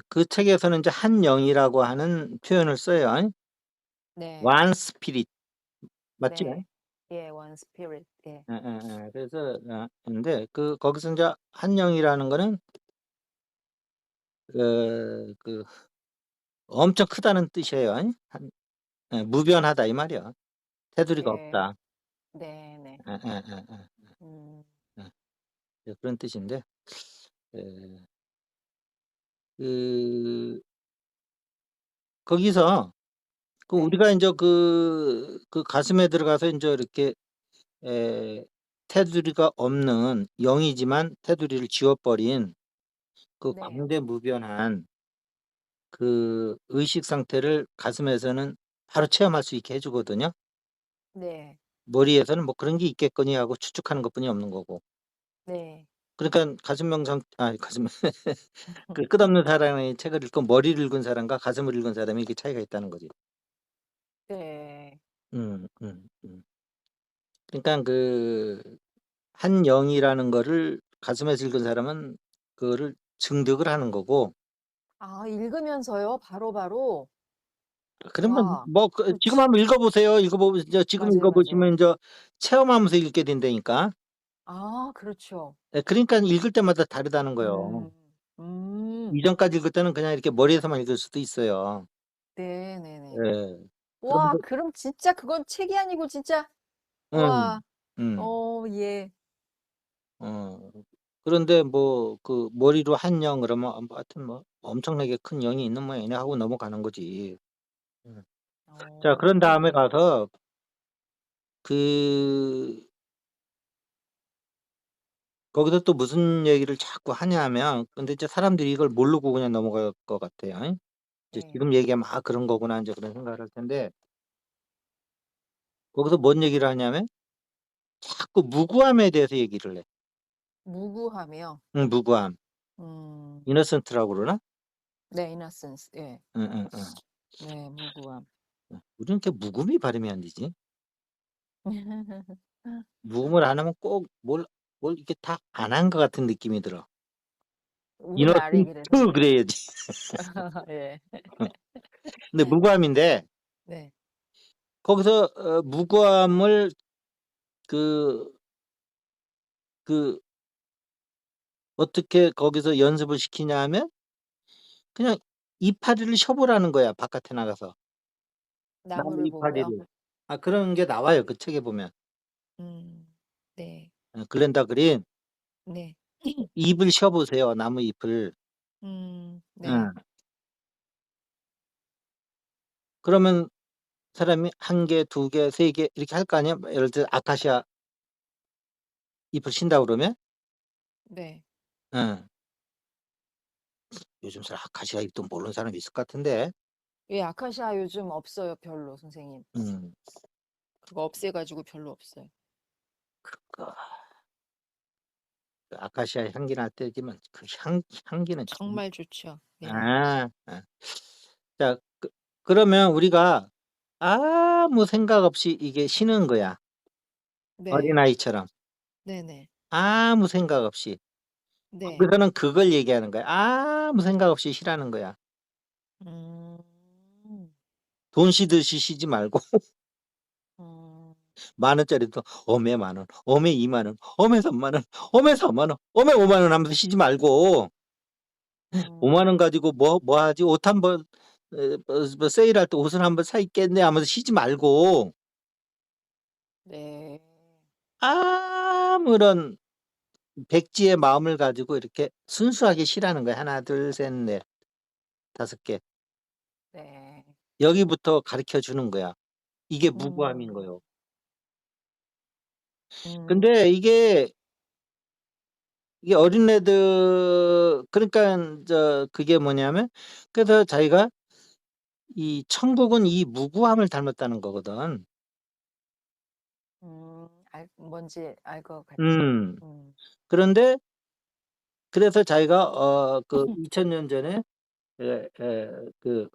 S1: 그 책에서는 인제 한 영이라고 하는 표현을 써요.
S2: 네.
S1: one spirit 맞지?
S2: 네. 예 one spirit. 예.
S1: 그래서 근데 그 거기서 인제 한 영이라는 거는 그 엄청 크다는 뜻이에요. 무변하다 이 말이야. 테두리가
S2: 예.
S1: 없다.
S2: 네네.
S1: 예예예예.
S2: 음.
S1: 예. 그런 뜻인데 예. 그 거기서
S2: 네.
S1: 우리가 인제 그 가슴에 들어가서 인제 이렇게 에 테두리가 없는 영이지만 테두리를 지워 버린 그
S2: 네.
S1: 광대무변한 그 의식 상태를 가슴에서는 바로 체험할 수 있게 해 주거든요.
S2: 네.
S1: 머리에서는 뭐 '그런 게 있겠거니.' 하고 추측하는 것뿐이 없는 거고.
S2: 네.
S1: 그러니깐 가슴 명상 아니 가슴 그 끝없는 사랑의 책을 읽고 머리를 읽은 사람과 가슴을 읽은 사람이 이게 차이가 있다는 거지.
S2: 네.
S1: 그러니깐 한 영이라는 거를 가슴에서 읽은 사람은 그거를 증득을 하는 거고
S2: 아 읽으면서요? 바로바로?
S1: 그러면
S2: 와.
S1: 뭐 지금
S2: 그치.
S1: 한번 읽어 보세요. 읽어 보 이제 지금
S2: 맞아요,
S1: 읽어
S2: 맞아요.
S1: 보시면 인제 체험하면서 읽게 된다니까.
S2: 아 그렇죠.
S1: 예 그러니깐 읽을 때마다 다르다는 거예요.
S2: 음. 음.
S1: 이전까지 읽을 때는 그냥 이렇게 머리에서만 읽을 수도 있어요.
S2: 네네네.
S1: 예.
S2: 와
S1: 그런데
S2: 그럼 진짜 그건 책이 아니고 진짜 와.
S1: 음. 음.
S2: 예.
S1: 어. 그런데 뭐 머리로 한 영 그러면 뭐 하여튼 뭐 '엄청나게 큰 영이 있는 모양이네.' 하고 넘어가는 거지. 음. 자 그런 다음에
S2: 네.
S1: 가서 그 거기서 또 무슨 얘기를 자꾸 하냐면 근데 이제 사람들이 이걸 모르고 그냥 넘어갈 것 같아요. 이제
S2: 네.
S1: 지금 얘기하면 '아 그런 거구나.' 인제 그런 생각을 할 텐데 거기서 뭔 얘기를 하냐면 자꾸 무구함에 대해서 얘기를 해.
S2: 무구함이요?
S1: 무구함.
S2: 음.
S1: 이노센트라고 그러나?
S2: 네 이너센스. 예.
S1: 응응응.
S2: 네 무구함.
S1: 우리는 이렇게 묵음이 발음이 안 되지. 묵음을 안 하면 꼭 뭘 이렇게 다 안 한 것 같은 느낌이 들어.
S2: 우리말이 그래서
S1: 이노센트
S2: 그래요.
S1: 그래야지.
S2: 예.
S1: 근데 무구함인데
S2: 네.
S1: 거기서 무구함을 그 그 어떻게 거기서 연습을 시키냐 하면 그냥 이파리를 셔 보라는 거야 바깥에 나가서. 나무
S2: 나무를 보고요?
S1: 이파리를. 아 그런 게 나와요 그 책에 보면.
S2: 음. 네.
S1: 글렌다 그린
S2: 네.
S1: 잎을 셔 보세요 나무 잎을.
S2: 네.
S1: 응. 그러면 사람이 1 개, 2 개, 3개 이렇게 할 거 아니야? 뭐 예를 들어 아카시아 잎을 신다 그러면?
S2: 네.
S1: 응. 요즘 사람 아카시아 잎도 모르는 사람이 있을 것 같은데.
S2: 예 아카시아 요즘 없어요 별로 선생님.
S1: 음.
S2: 그거 없애 가지고 별로 없어요.
S1: 그 아카시아 향기 날 때지만 그 향기는 정
S2: 정말 좋죠. 예.
S1: 아. 자 그러면 우리가 아무 생각 없이 이게 쉬는 거야.
S2: 네.
S1: 어린아이처럼.
S2: 네네.
S1: 아무 생각 없이.
S2: 네.
S1: 거기서는 그걸 얘기하는 거야. 아무 생각 없이 쉬라는 거야.
S2: 음.
S1: 돈 쉬듯이 쉬지 말고
S2: 음.
S1: 만 원짜리도 어메 만 원, 어메 2만 원, 어메 3만 원, 어메 4만 원, 어메 5만 원 하면서 쉬지 말고 5만 원
S2: 음.
S1: 가지고 뭐 하지? 옷 한 번 뭐 세일할 때 '옷을 한번 사 입겠네.' 하면서 쉬지 말고
S2: 네.
S1: 아무런 백지의 마음을 가지고 이렇게 순수하게 쉬라는 거야. 하나, 둘, 셋, 넷, 5 개.
S2: 네.
S1: 여기부터 가르쳐 주는 거야. 이게 무구함인
S2: 음.
S1: 거요.
S2: 음.
S1: 근데 이게 어린애들 그러니깐 그게 뭐냐면 그래서 자기가 이 천국은 이 무구함을 닮았다는 거거든.
S2: 뭔지 알 것 같아요.
S1: 음.
S2: 음.
S1: 그런데 그래서 자기가 2000년 전에 그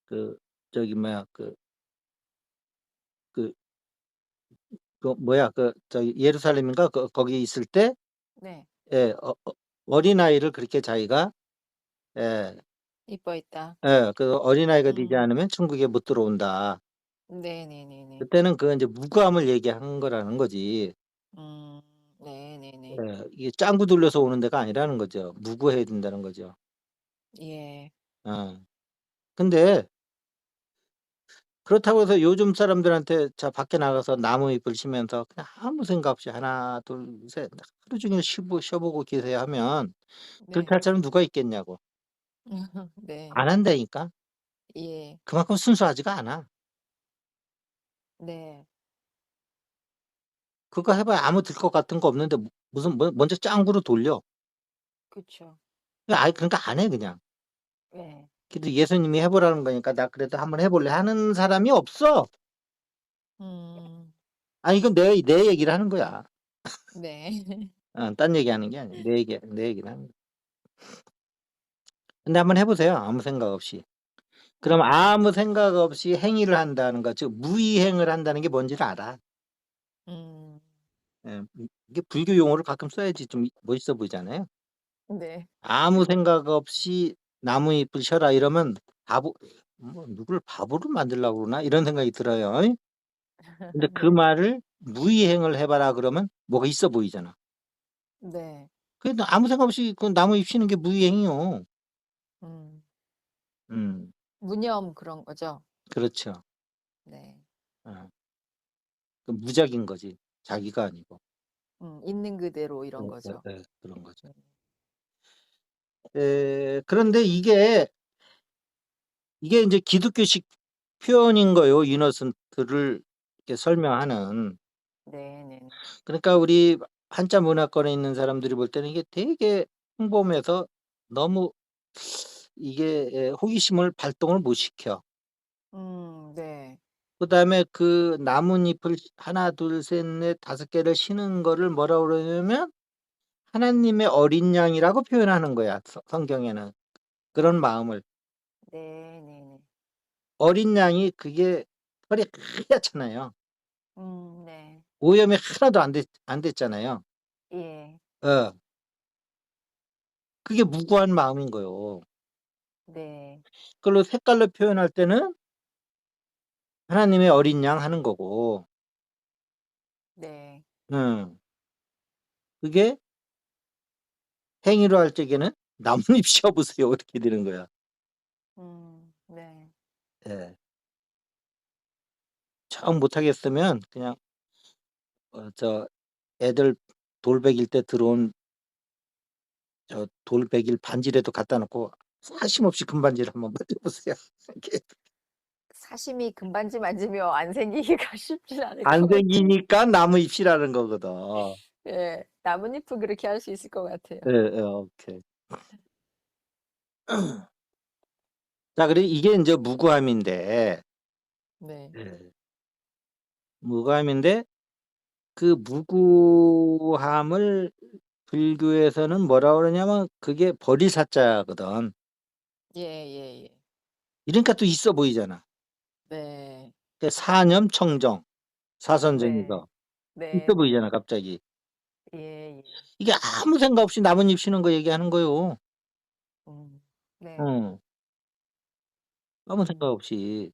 S1: 그 저기 뭐야 그 뭐야 저기 예루살렘인가 거기 있을 때
S2: 네.
S1: 예 어린아이를 그렇게 자기가 예
S2: 이뻐했다.
S1: 어린아이가 되지
S2: 음.
S1: 않으면 천국에 못 들어온다.
S2: 네네네네.
S1: 그때는 인제 무구함을 얘기한 거라는 거지.
S2: 음. 네네네.
S1: 예. 이게 짱구 돌려서 오는 데가 아니라는 거죠. 무구해야 된다는 거죠.
S2: 예.
S1: 어. 근데 그렇다고 해서 요즘 사람들한테 자 밖에 나가서 나무잎을 심면서 그냥 아무 생각 없이 하나 둘 셋 하루 종일 쉬보고 계세요 하면 그렇게
S2: 네.
S1: 할 사람이 누가 있겠냐고.
S2: 네.
S1: 안 한다니까.
S2: 예.
S1: 그만큼 순수하지가 않아.
S2: 네.
S1: 그거 해 봐야 아무 들 것 같은 거 없는데 무슨 먼저 짱구로 돌려.
S2: 그쵸.
S1: 그러니까 안 해 그냥.
S2: 예.
S1: 근데 예수님이 해 보라는 거니까 '나 그래도 한번 해 볼래.' 하는 사람이 없어.
S2: 음.
S1: 이건 내 얘기를 하는 거야.
S2: 네.
S1: 딴 얘기하는 게 아니야. 내 얘기를 하는 거야. 근데 한번 해 보세요, 아무 생각 없이. 그럼
S2: 음.
S1: 아무 생각 없이 행위를 한다는 것, 즉 무의행을 한다는 게 뭔지를 알아.
S2: 음.
S1: 예. 이게 불교 용어를 가끔 써야지 좀 멋있어 보이잖아요.
S2: 네.
S1: 아무 생각 없이 "나무잎을 쉬어라." 이러면 바보 뭐 '누구를 바보로 만들려고 그러나?' 이런 생각이 들어요. 근데 그
S2: 네.
S1: 말을 "무의행을 해 봐라." 그러면 뭐가 있어 보이잖아.
S2: 네.
S1: 그래도 아무 생각 없이 그 나무잎 쉬는 게 무의행이요.
S2: 음.
S1: 음.
S2: 무념 그런 거죠?
S1: 그렇죠.
S2: 네.
S1: 어. 그 무작인 거지. 자기가 아니고.
S2: 있는 그대로 이런 거죠.
S1: 그런 거죠.
S2: 음.
S1: 그런데 이게 인제 기독교식 표현인 거예요, 이너선트를 이렇게 설명하는.
S2: 네네네.
S1: 그러니까 우리 한자 문화권에 있는 사람들이 볼 때는 이게 되게 평범해서 너무 이게 호기심을 발동을 못 시켜.
S2: 네.
S1: 그다음에 그 나뭇잎을 하나 둘 셋 넷 다섯 개를 심는 거를 뭐라 그러냐면 하나님의 어린 양이라고 표현하는 거야, 성경에는. 그런 마음을.
S2: 네네네.
S1: 어린 양이 그게 털이 하얗잖아요.
S2: 네.
S1: 오염이 하나도 안 됐잖아요.
S2: 예.
S1: 어. 그게 무고한 마음인 거요.
S2: 네.
S1: 그걸로 색깔로 표현할 때는 하나님의 어린 양 하는 거고.
S2: 네.
S1: 음. 그게 행위로 할 적에는 나뭇잎 씌워 보세요. 이렇게 되는 거야.
S2: 네.
S1: 예. 정 못하겠으면 그냥 애들 돌베길 때 들어온 돌베길 반지라도 갖다 놓고 사심 없이 금반지를 한번 만져 보세요. 이게
S2: 사심이 금반지 만지면 안 생기기가 쉽진 않을
S1: 안
S2: 것 같아요.
S1: 생기니까 나무잎 씨라는 거거든.
S2: 예. 나뭇잎은 그렇게 할 수 있을 것 같아요.
S1: 오케이. 자 그리고 이게 인제 무구함인데
S2: 네.
S1: 예. 무구함인데 그 무구함을 불교에서는 뭐라 그러냐면 그게 버리사자거든.
S2: 예예예.
S1: 이러니까 또 있어 보이잖아.
S2: 네.
S1: 그 사념청정,
S2: 네.
S1: 사선정의서 있어
S2: 네네.
S1: 보이잖아 갑자기.
S2: 예예.
S1: 이게 아무 생각 없이 나뭇잎 쉬는 거 얘기하는 거요.
S2: 음. 네.
S1: 어. 아무 생각
S2: 음.
S1: 없이.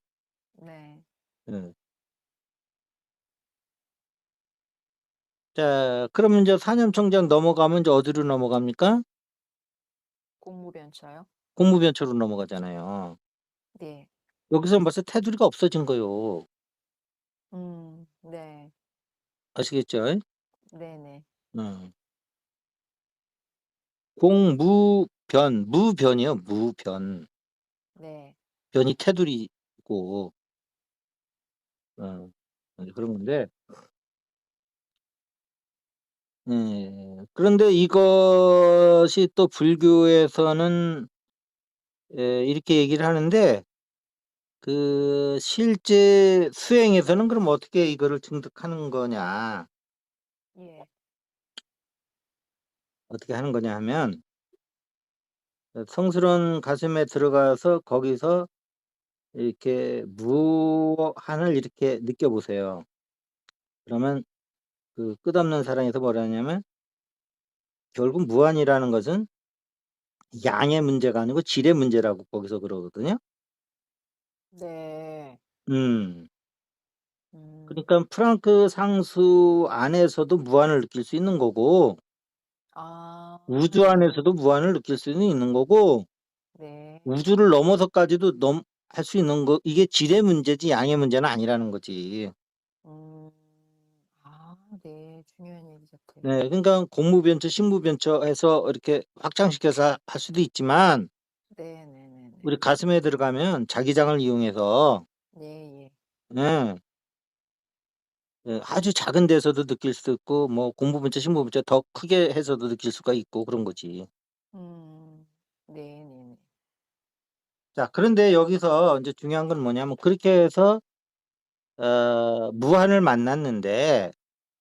S2: 네.
S1: 예. 자 그러면 인제 사념청정 넘어가면 인제 어디로 넘어갑니까?
S2: 공무변처요?
S1: 공무변초로 넘어가잖아요.
S2: 네.
S1: 여기서는 벌써 테두리가 없어진 거요.
S2: 네.
S1: 아시겠죠?
S2: 네네.
S1: 어. 공무변, 무변이요, 무변.
S2: 네.
S1: 변이 테두리고 어 인제 그런 건데 그런데 이것이 또 불교에서는 이렇게 얘기를 하는데 실제 수행에서는 그럼 어떻게 이거를 증득하는 거냐,
S2: 예.
S1: 어떻게 하는 거냐 하면 성스러운 가슴에 들어가서 거기서 이렇게 무한을 이렇게 느껴 보세요. 그러면 그 끝없는 사랑에서 뭐라 하냐면 결국 무한이라는 것은 양의 문제가 아니고 질의 문제라고 거기서 그러거든요.
S2: 네.
S1: 음.
S2: 음.
S1: 그러니까 프랑크 상수 안에서도 무한을 느낄 수 있는 거고
S2: 아.
S1: 우주 안에서도 무한을 느낄 수는 있는 거고
S2: 네.
S1: 우주를 넘어서까지도 할 수 있는 거 이게 질의 문제지 양의 문제는 아니라는 거지.
S2: 음. 아 네. 중요한 얘기 같아요.
S1: 네. 그러니까 공무변처, 식무변처 해서 이렇게 확장시켜서 할 수도 있지만
S2: 네네네네.
S1: 우리 가슴에 들어가면 자기장을 이용해서
S2: 예예.
S1: 예. 예 아주 작은 데서도 느낄 수 있고 뭐 공부변처, 식무변처 더 크게 해서도 느낄 수가 있고 그런 거지.
S2: 음. 네네네.
S1: 자 그런데 여기서 인제 중요한 건 뭐냐면 그렇게 해서 무한을 만났는데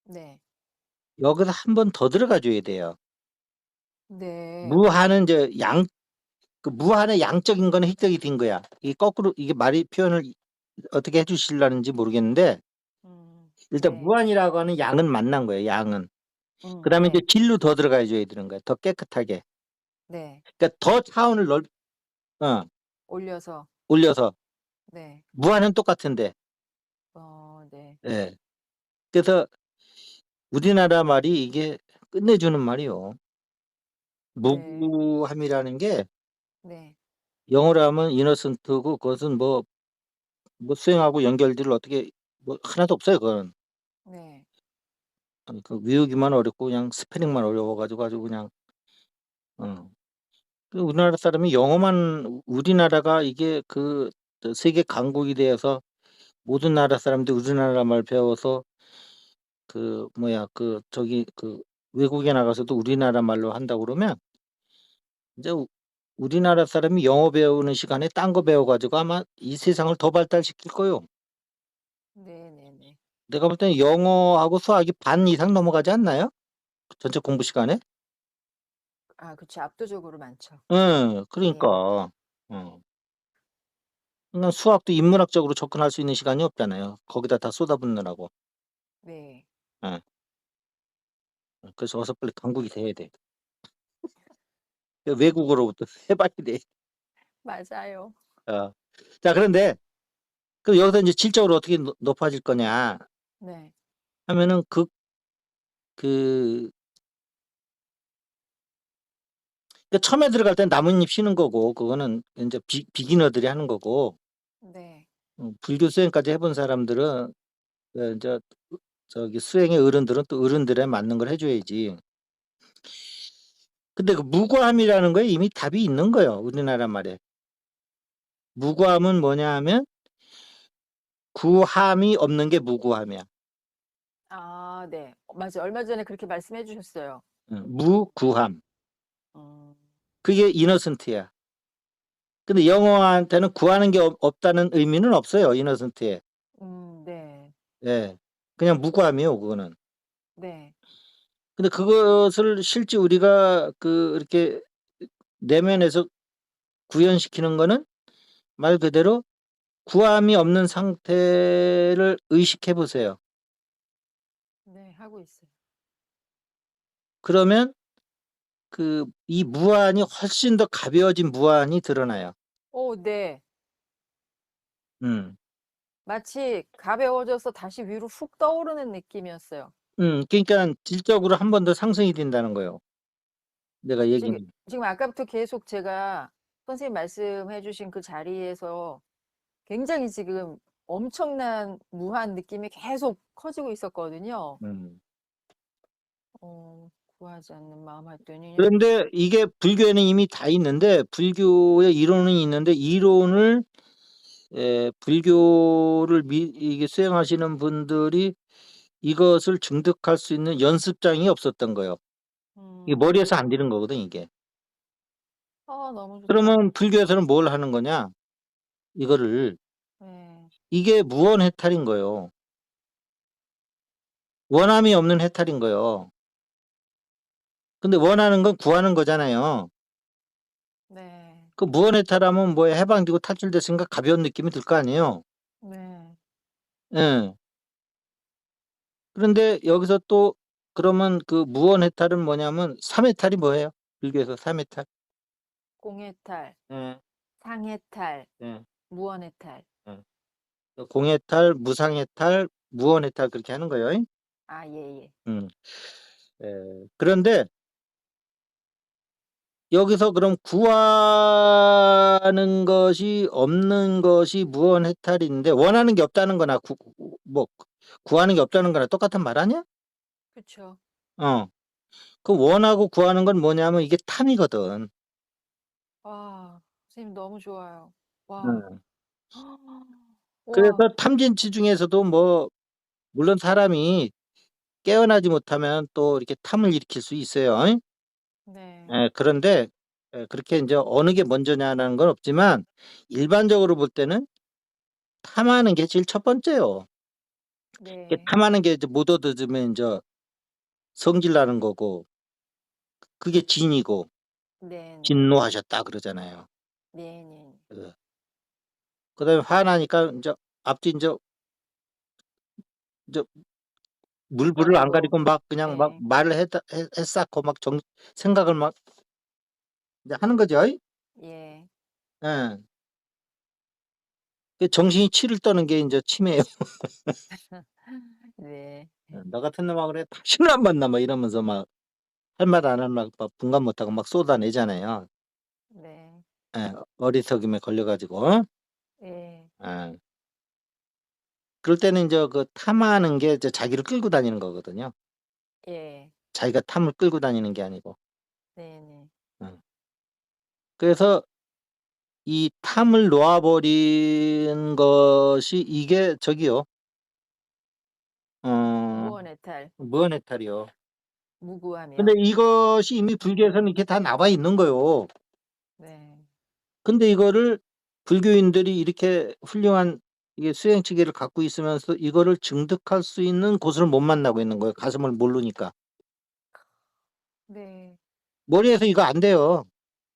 S2: 네.
S1: 여기서 한 번 더 들어가 줘야 돼요.
S2: 네.
S1: 무한은 인제 그 무한의 양적인 거는 획득이 된 거야. 이게 거꾸로 이게 말이 표현을 어떻게 해 주시려는지 모르겠는데 일단
S2: 네.
S1: 무한이라고 하는 양은 만난 거예요, 양은. 그다음에 이제
S2: 네.
S1: 질로 더 들어가 줘야 되는 거야, 더 깨끗하게.
S2: 네.
S1: 그러니까 더 차원을 어
S2: 올려서.
S1: 올려서.
S2: 네.
S1: 무한은 똑같은데.
S2: 네.
S1: 예. 그래서 우리나라 말이 이게 끝내주는 말이요.
S2: 네.
S1: 무구함이라는 게
S2: 네.
S1: 영어로 하면 innocent고 그것은 뭐 수행하고 연결들을 어떻게 뭐 하나도 없어요, 그거는.
S2: 네.
S1: 그 외우기만 어렵고 그냥 스페링만 어려워 가지고 아주 그냥 그 우리나라 사람이 영어만 우리나라가 이게 세계 강국이 되어서 모든 나라 사람들이 우리나라 말 배워서 외국에 나가서도 우리나라 말로 한다고 그러면 인제 우리나라 사람이 영어 배우는 시간에 딴 거 배워 가지고 아마 이 세상을 더 발달시킬 거요.
S2: 네네네.
S1: 내가 볼 때는 영어하고 수학이 반 이상 넘어가지 않나요? 전체 공부 시간에?
S2: 아 그쵸. 압도적으로 많죠.
S1: 예.
S2: 예.
S1: 그러니까. 어. 그러니까 수학도 인문학적으로 접근할 수 있는 시간이 없잖아요, 거기다 다 쏟아붓느라고.
S2: 네.
S1: 예. 그래서 어서 빨리 강국이 돼야 돼. 그 외국어로부터 해방이 돼.
S2: 맞아요.
S1: 어. 자 그런데 그럼 여기서 인제 질적으로 어떻게 높아질 거냐
S2: 네.
S1: 하면은 그 처음에 들어갈 땐 나뭇잎 심는 거고 그거는 인제 비기너들이 하는 거고
S2: 네.
S1: 불교 수행까지 해본 사람들은 인제 저기 수행의 어른들은 또 어른들에 맞는 걸 해 줘야지. 근데 그 무과함이라는 거에 이미 답이 있는 거예요, 우리나라 말에. 무과함은 뭐냐 하면 구함이 없는 게 무구함이야.
S2: 아 네. 맞아요. 얼마 전에 그렇게 말씀해 주셨어요.
S1: 무구함.
S2: 음.
S1: 그게 이너선트야. 근데 영어한테는 구하는 게 없다는 의미는 없어요, 이너선트에.
S2: 네.
S1: 예. 그냥 무구함이에요, 그거는.
S2: 네.
S1: 근데 그것을 실제 우리가 이렇게 내면에서 구현시키는 거는 말 그대로 구함이 없는 상태를 의식해 보세요.
S2: 네. 하고 있어요.
S1: 그러면 이 무한이 훨씬 더 가벼워진 무한이 드러나요.
S2: 네.
S1: 음.
S2: 마치 가벼워져서 다시 위로 훅 떠오르는 느낌이었어요.
S1: 그러니까 질적으로 한 번 더 상승이 된다는 거예요. 내가
S2: 지금
S1: 얘기
S2: 지금 아까부터 계속 제가 선생님 말씀해 주신 그 자리에서 굉장히 지금 엄청난 무한 느낌이 계속 커지고 있었거든요.
S1: 음.
S2: 구하지 않는 마음 했더니
S1: 그런데 이게 불교에는 이미 다 있는데 불교의 이론은 있는데 이론을 불교를 이게 수행하시는 분들이 이것을 증득할 수 있는 연습장이 없었던 거예요. 이게 머리에서 안 되는 거거든 이게.
S2: 너무 좋다.
S1: 그러면 불교에서는 뭘 하는 거냐? 이거를
S2: 네.
S1: 이게 무언 해탈인 거예요. 원함이 없는 해탈인 거예요. 근데 원하는 건 구하는 거잖아요.
S2: 네.
S1: 그 무언 해탈하면 뭐 해방되고 탈출됐으니까 가벼운 느낌이 들 거 아니에요.
S2: 네.
S1: 예. 그런데 여기서 또 그러면 그 무언 해탈은 뭐냐면 삼해탈이 뭐예요? 불교에서 삼해탈?
S2: 공해탈,
S1: 예.
S2: 상해탈,
S1: 예.
S2: 무언해탈.
S1: 예. 공해탈, 무상해탈, 무언해탈 그렇게 하는 거예요.
S2: 예예.
S1: 음. 예. 그런데 여기서 그럼 구하는 것이 없는 것이 무언해탈인데 원하는 게 없다는 거나 뭐 구하는 게 없다는 거나 똑같은 말 아니야?
S2: 그쵸.
S1: 어. 그 원하고 구하는 건 뭐냐면 이게 탐이거든.
S2: 와, 선생님 너무 좋아요. 와.
S1: 응. 그래서
S2: 와,
S1: 탐진치 중에서도 뭐 물론 사람이 깨어나지 못하면 또 이렇게 탐을 일으킬 수 있어요.
S2: 네.
S1: 예, 그런데 그렇게 이제 어느 게 먼저냐는 건 없지만 일반적으로 볼 때는 탐하는 게 제일 첫 번째요.
S2: 네.
S1: 탐하는 게 이제 못 얻어지면 이제 성질 나는 거고 그게 진이고
S2: 네네.
S1: 진노하셨다 그러잖아요.
S2: 네네.
S1: 예. 그다음에 화나니까 이제 앞뒤 이제 물불을 안
S2: 똑바로.
S1: 가리고 막 그냥 막
S2: 예.
S1: 말을 했었고 막 생각을 막 이제 하는 거죠.
S2: 예.
S1: 예. 그 정신이 치를 떠는 게 이제 치매예요.
S2: 네.
S1: 너 같은 놈아 그래 다시는 안 만나 막 이러면서 막 할 말 안 할 말 막 분간 못하고 막 쏟아내잖아요.
S2: 네.
S1: 예. 어리석음에 걸려가지고.
S2: 예.
S1: 예. 그럴 때는 이제 그 탐하는 게 이제 자기를 끌고 다니는 거거든요.
S2: 예.
S1: 자기가 탐을 끌고 다니는 게 아니고.
S2: 네네.
S1: 응. 그래서 이 탐을 놓아버린 것이 이게 저기요. 어,
S2: 무언해탈,
S1: 무언해탈이요. 근데
S2: 무구하며.
S1: 이것이 이미 불교에서는 이렇게 다 나와 있는 거요.
S2: 네.
S1: 근데 이거를 불교인들이 이렇게 훌륭한 이게 수행체계를 갖고 있으면서 이거를 증득할 수 있는 곳을 못 만나고 있는 거예요. 가슴을 모르니까.
S2: 네.
S1: 머리에서 이거 안 돼요.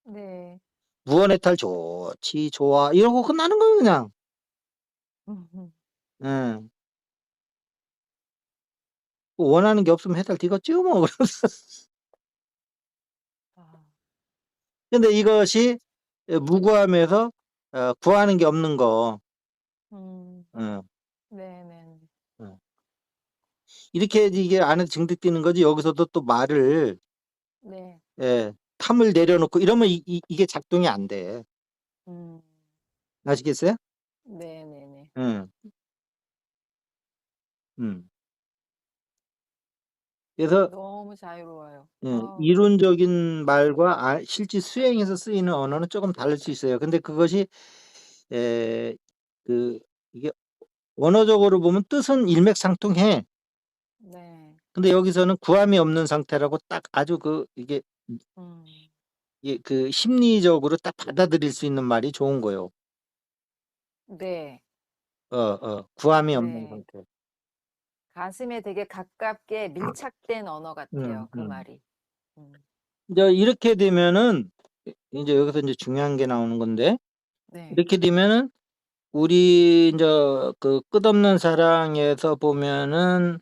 S2: 네.
S1: 무언해탈 좋지, 좋아. 이러고 끝나는 거예요, 그냥.
S2: 음음.
S1: 예. 원하는 게 없으면 해탈 되겠지요, 뭐.
S2: 아.
S1: 근데 이것이 무구함에서 구하는 게 없는 거.
S2: 음.
S1: 어,
S2: 네네.
S1: 어. 이렇게 이게 안에 증득되는 거지. 여기서도 또 말을
S2: 네.
S1: 탐을 내려놓고 이러면 이게 작동이 안 돼.
S2: 음.
S1: 아시겠어요?
S2: 네네네.
S1: 응. 음. 그래서
S2: 너무 자유로워요. 아우.
S1: 이론적인 말과 실제 수행에서 쓰이는 언어는 조금 다를 수 있어요. 근데 그것이 에, 그 이게 언어적으로 보면 뜻은 일맥상통해.
S2: 네.
S1: 근데 여기서는 구함이 없는 상태라고 딱 아주 이게
S2: 음.
S1: 그 심리적으로 딱 받아들일 수 있는 말이 좋은 거예요.
S2: 네.
S1: 구함이 없는
S2: 네.
S1: 상태.
S2: 가슴에 되게 가깝게 밀착된 언어
S1: 음,
S2: 같아요, 그
S1: 음.
S2: 말이. 음.
S1: 이제 이렇게 되면은 이제 여기서 이제 중요한 게 나오는 건데
S2: 네.
S1: 이렇게 되면은 우리 이제 그 끝없는 사랑에서 보면은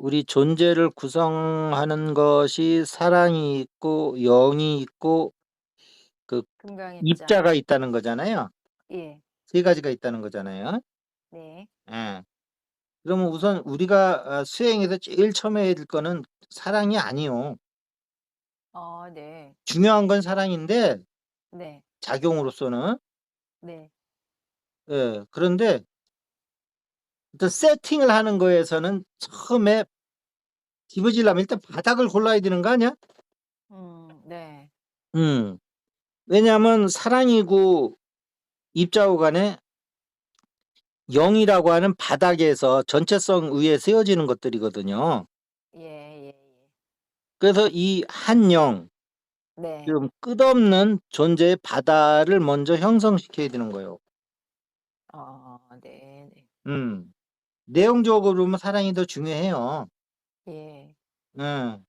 S1: 우리 존재를 구성하는 것이 사랑이 있고 영이 있고 그
S2: 금강입장.
S1: 입자가 있다는 거잖아요.
S2: 예.
S1: 세 가지가 있다는 거잖아요.
S2: 네.
S1: 예. 그러면 우선 우리가 수행에서 제일 처음에 해야 될 거는 사랑이 아니요.
S2: 네.
S1: 중요한 건 사랑인데
S2: 네.
S1: 작용으로서는
S2: 네.
S1: 그런데 어떤 세팅을 하는 거에서는 처음에 집어지려면 일단 바닥을 골라야 되는 거 아니야?
S2: 네.
S1: 음. 왜냐하면 사랑이고 입자고 간에 영이라고 하는 바닥에서 전체성 위에 세워지는 것들이거든요.
S2: 예예예.
S1: 그래서 이 한 영,
S2: 네.
S1: 지금 끝없는 존재의 바다를 먼저 형성시켜야 되는 거예요.
S2: 네네.
S1: 음. 내용적으로 보면 사랑이 더 중요해요.
S2: 예.
S1: 음.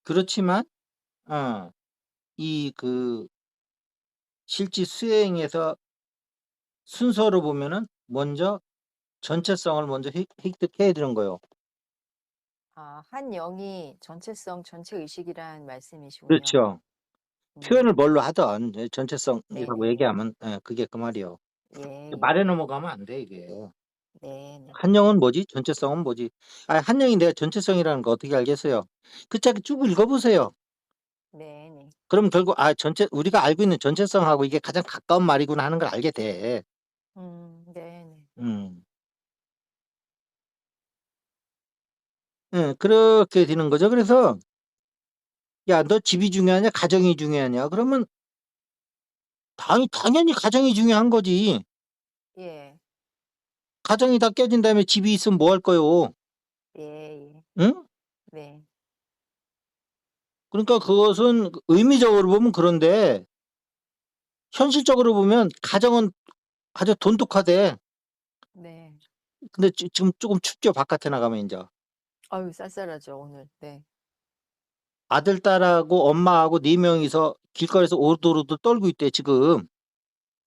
S1: 그렇지만, 이 실제 수행에서 순서로 보면은 먼저 전체성을 먼저 획득해야 되는 거예요.
S2: 한 영이 전체성, 전체 의식이란 말씀이시군요.
S1: 그렇죠. 표현을
S2: 음.
S1: 뭘로 하든 전체성이라고
S2: 네네.
S1: 얘기하면 그게 그 말이요.
S2: 예예.
S1: 말에 넘어가면 안 돼 이게.
S2: 네네.
S1: 한영은 뭐지? 전체성은 뭐지? 한영이 내가 전체성이라는 거 어떻게 알겠어요? 그 책 쭉 읽어보세요. 그럼 결국 전체 우리가 알고 있는 전체성하고 이게 가장 가까운 말이구나 하는 걸 알게 돼.
S2: 네네.
S1: 음. 예. 그렇게 되는 거죠. 그래서 "야 너 집이 중요하냐 가정이 중요하냐?" 그러면 당연히 가정이 중요한 거지.
S2: 예.
S1: 가정이 다 깨진 다음에 집이 있으면 뭐 할 거요.
S2: 예예.
S1: 응?
S2: 네.
S1: 그러니까 그것은 의미적으로 보면 그런데 현실적으로 보면 가정은 아주 돈독하대.
S2: 네.
S1: 근데 지금 쪼금 춥죠 바깥에 나가면 인제.
S2: 아유 쌀쌀하죠 오늘. 네.
S1: 아들 딸하고 엄마하고 4 명이서 길거리에서 오돌오돌 떨고 있대 지금.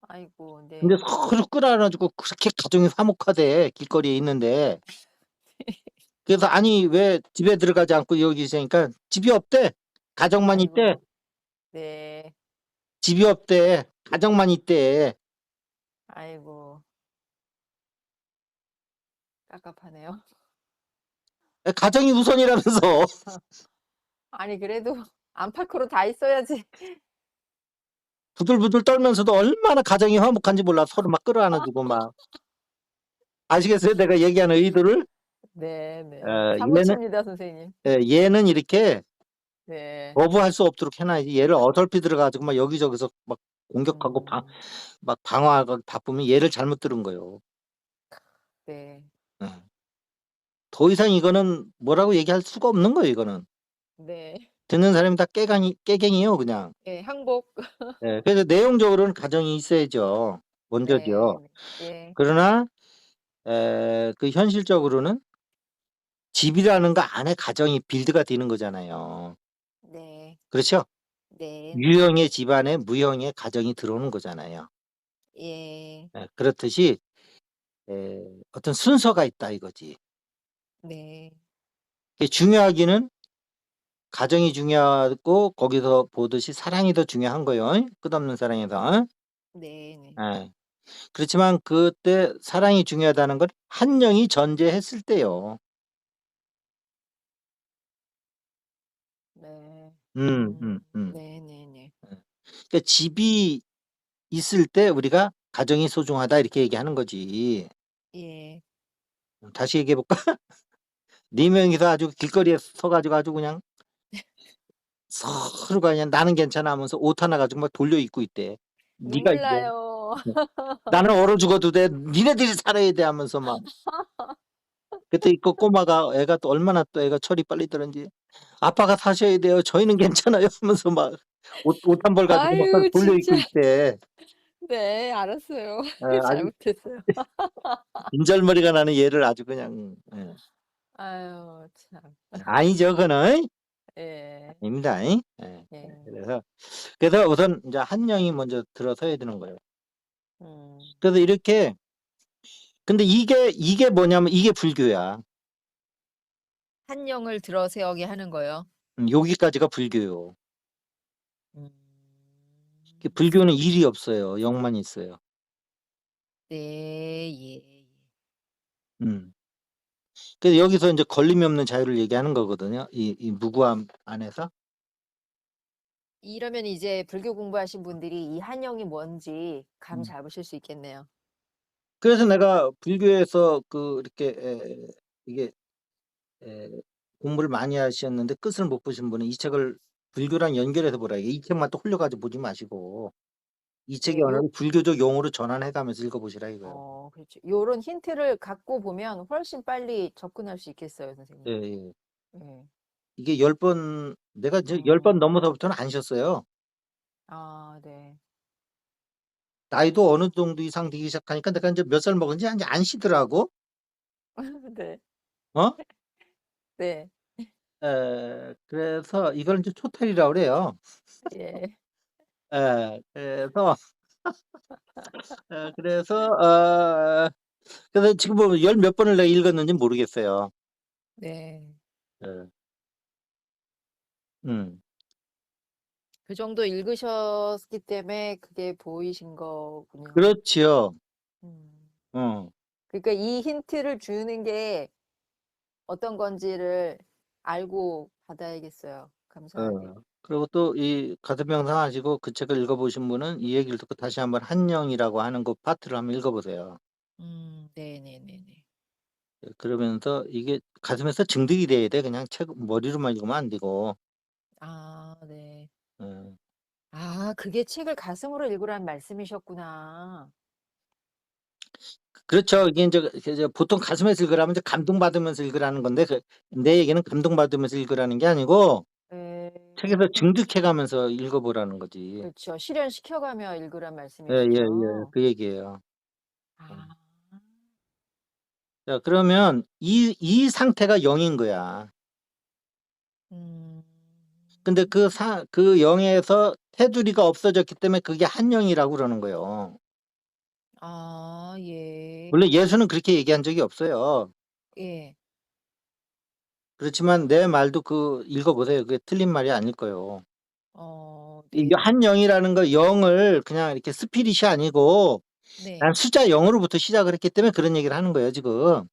S2: 아이고
S1: 근데
S2: 네.
S1: 서로 끌어안아 가지고 그렇게 가정이 화목하대 길거리에 있는데. 그래서 "아니 왜 집에 들어가지 않고 여기 있으니까." 집이 없대. 가정만 있대.
S2: 아이고. 네.
S1: 집이 없대. 가정만 있대.
S2: 아이고. 깝깝하네요.
S1: 가정이 우선이라면서.
S2: 아니 그래도 안팎으로 다 있어야지.
S1: 부들부들 떨면서도 얼마나 가정이 화목한지 몰라. 서로 막 끌어안아 주고 막. 아시겠어요? 내가 얘기하는 의도를?
S2: 네네.
S1: 얘는
S2: 사무칩니다 선생님.
S1: 얘는 이렇게
S2: 네.
S1: 거부할 수 없도록 해 놔야지. 얘를 어설피 들어가 가지고 막 여기저기서 막 공격하고
S2: 음.
S1: 막 방어하고 바쁘면 얘를 잘못 들은 거예요.
S2: 네.
S1: 예. 더 이상 이거는 뭐라고 얘기할 수가 없는 거예요 이거는.
S2: 네.
S1: 듣는 사람이 다 깨갱이에요 그냥.
S2: 예 항복.
S1: 예. 그래서 내용적으로는 가정이 있어야죠.
S2: 네.
S1: 먼저죠.
S2: 네. 예.
S1: 그러나 그 현실적으로는 집이라는 거 안에 가정이 빌드가 되는 거잖아요.
S2: 네.
S1: 그렇죠?
S2: 네네.
S1: 유형의 집안에 무형의 가정이 들어오는 거잖아요.
S2: 예.
S1: 예. 그렇듯이 어떤 순서가 있다 이거지.
S2: 네.
S1: 이게 중요하기는 가정이 중요하고 거기서 보듯이 사랑이 더 중요한 거요. 끝없는 사랑에서.
S2: 네네.
S1: 예. 그렇지만 그때 사랑이 중요하다는 건 한 명이 전제했을 때요.
S2: 네.
S1: 음.
S2: 네네네.
S1: 예. 그러니까 집이 있을 때 우리가 "가정이 소중하다." 이렇게 얘기하는 거지.
S2: 예.
S1: 다시 얘기해 볼까? 4 명이서 아주 길거리에 서 가지고 아주 그냥 서로가 그냥 "나는 괜찮아." 하면서 옷 하나 가지고 막 돌려 입고 있대. "네가
S2: 눈물
S1: 입어."
S2: 나요.
S1: "나는 얼어 죽어도 돼. 니네들이 살아야 돼." 하면서 막 그때 그 꼬마가 애가 또 얼마나 또 애가 철이 빨리 드는지 "아빠가 사셔야 돼요. 저희는 괜찮아요." 하면서 막 옷 한 벌 가지고 막
S2: 아유
S1: 돌려
S2: 진짜.
S1: 입고 있대.
S2: 네 알았어요.
S1: 아주
S2: 잘못했어요.
S1: 인절머리가 나는 얘를 아주 그냥
S2: 아유 참.
S1: 아니죠 그거는.
S2: 예.
S1: 아닙니다. 예.
S2: 예.
S1: 그래서 우선 인제 한 명이 먼저 들어서야 되는 거예요.
S2: 음.
S1: 그래서 이렇게 근데 이게 뭐냐면 이게 불교야.
S2: 한 영을 들어 세우게 하는 거요?
S1: 여기까지가 불교요.
S2: 음.
S1: 그 불교는 일이 없어요. 영만 있어요.
S2: 네. 예.
S1: 음. 그래서 여기서 인제 걸림이 없는 자유를 얘기하는 거거든요. 이 무구함 안에서.
S2: 이러면 이제 불교 공부하신 분들이 이 한영이 뭔지 감
S1: 음.
S2: 잡으실 수 있겠네요.
S1: 그래서 내가 불교에서 이렇게 이게 에 공부를 많이 하셨는데 끝을 못 보신 분은 이 책을 불교랑 연결해서 보라. 이 책만 또 홀려 가지고 보지 마시고 이 책의
S2: 예. 요
S1: 언어를 불교적 용어로 전환해 가면서 읽어 보시라 이거예요.
S2: 그렇죠. 요런 힌트를 갖고 보면 훨씬 빨리 접근할 수 있겠어요, 선생님.
S1: 예예.
S2: 예.
S1: 이게 10번 내가 이제 10번
S2: 음.
S1: 넘어서부터는 안 쉬었어요.
S2: 아 네.
S1: 나이도 어느 정도 이상 되기 시작하니까 내가 인제 몇 살 먹은지 인제 안 쉬더라고.
S2: 네.
S1: 어?
S2: 네.
S1: 그래서 이걸 인제 초텔이라고 그래요.
S2: 예.
S1: 그래서 그래서 그래서 지금 보면 열 몇 번을 내가 읽었는지 모르겠어요.
S2: 네.
S1: 예. 음.
S2: 그 정도 읽으셨기 때문에 그게 보이신 거군요.
S1: 그렇지요.
S2: 음.
S1: 어.
S2: 그러니까 이 힌트를 주는 게 어떤 건지를 알고 받아야겠어요,
S1: 어.
S2: 감사하게.
S1: 그리고 또 이 가슴명상 하시고 그 책을 읽어보신 분은 이 얘기를 듣고 다시 한번 한영이라고 하는 그 파트를 한번 읽어보세요.
S2: 네네네네.
S1: 그러면서 이게 가슴에서 증득이 돼야 돼. 그냥 책 머리로만 읽으면 안 되고.
S2: 아, 네.
S1: 예.
S2: 아, 그게 책을 가슴으로 읽으라는 말씀이셨구나.
S1: 그렇죠. 이게 이제 보통 가슴에서 읽으라면 이제 감동받으면서 읽으라는 건데 내 얘기는 감동받으면서 읽으라는 게 아니고
S2: 예.
S1: 책에서 증득해 가면서 읽어보라는 거지.
S2: 그렇죠. 실현시켜가며 읽으란
S1: 예예예.
S2: 말씀이시죠.
S1: 그 얘기예요. 음.
S2: 아.
S1: 자 그러면 이 상태가 0인 거야.
S2: 음.
S1: 근데 그 0에서 테두리가 없어졌기 때문에 그게 한영이라고 그러는 거예요.
S2: 아, 예.
S1: 물론 예수는 그렇게 얘기한 적이 없어요.
S2: 예.
S1: 그렇지만 내 말도 읽어보세요. 그게 틀린 말이 아닐 거예요. 이
S2: 네.
S1: 한영이라는 거 0을 그냥 이렇게 스피릿이 아니고
S2: 네.
S1: 난 숫자 0으로부터 시작을 했기 때문에 그런 얘기를 하는 거예요, 지금.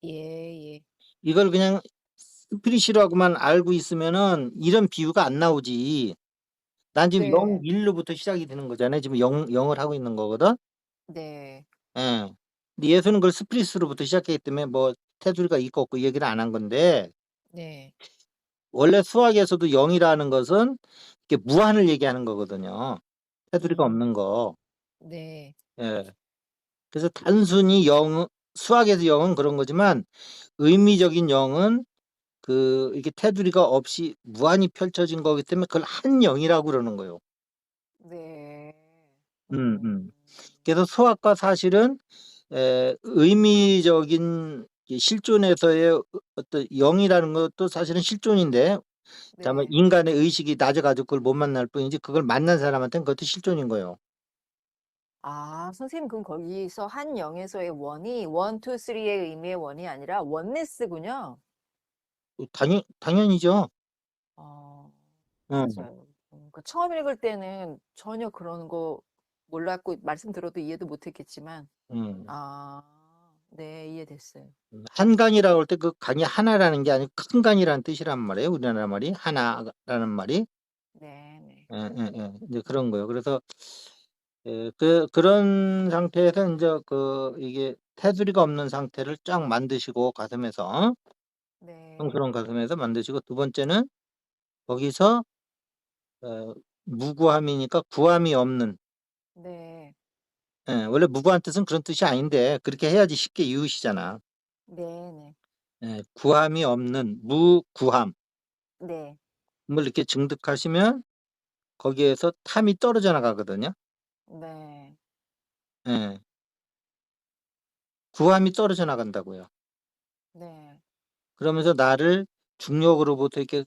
S2: 예.
S1: 이걸 그냥 스피릿이라고만 알고 있으면은 이런 비유가 안 나오지. 난 지금 0,
S2: 네.
S1: 1로부터 시작이 되는 거잖아요. 지금 0을 하고 있는 거거든.
S2: 네.
S1: 예. 근데 예수는 그걸 스피릿으로부터 시작했기 때문에 뭐 테두리가 있고 없고 이 얘기를 안 한 건데
S2: 네.
S1: 원래 수학에서도 0이라는 것은 이게 무한을 얘기하는 거거든요. 테두리가
S2: 음.
S1: 없는 거.
S2: 네.
S1: 예. 그래서 단순히 수학에서 0은 그런 거지만 의미적인 0은 이게 테두리가 없이 무한히 펼쳐진 거기 때문에 그걸 한영이라고 그러는 거예요.
S2: 네.
S1: 음. 그래서 수학과 사실은 의미적인 이 실존에서의 어떤 0이라는 것도 사실은 실존인데 다만
S2: 네.
S1: 인간의 의식이 낮아 가지고 그걸 못 만날 뿐이지 그걸 만난 사람한테는 그것도 실존인 거예요.
S2: 아, 선생님 그럼 거기서 한영에서의 원이 1, 2, 3의 의미의 원이 아니라 원네스군요.
S1: 당연히죠.
S2: 어,
S1: 음.
S2: 맞아요. 처음 읽을 때는 전혀 그런 거 몰랐고 말씀 들어도 이해도 못했겠지만
S1: 음.
S2: 아, 네, 이해됐어요.
S1: 한강이라고 할 때 그 강이 하나라는 게 아니고 큰 강이라는 뜻이란 말이에요. 우리나라 말이 하나라는 말이.
S2: 네, 네,
S1: 이제 그런 거예요. 그래서 그런 상태에서 인제 이게 테두리가 없는 상태를 쫙 만드시고 가슴에서
S2: 네,
S1: 성스러운 가슴에서 만드시고 두 번째는 거기서 어 무구함이니까 구함이 없는
S2: 네,
S1: 원래 무구한 뜻은 그런 뜻이 아닌데 그렇게 해야지 쉽게 이으시잖아.
S2: 네, 네,
S1: 구함이 없는 무구함을
S2: 네,
S1: 이렇게 증득하시면 거기에서 탐이 떨어져 나가거든요.
S2: 네.
S1: 예. 구함이 떨어져 나간다고요.
S2: 네.
S1: 그러면서 나를 중력으로부터 이렇게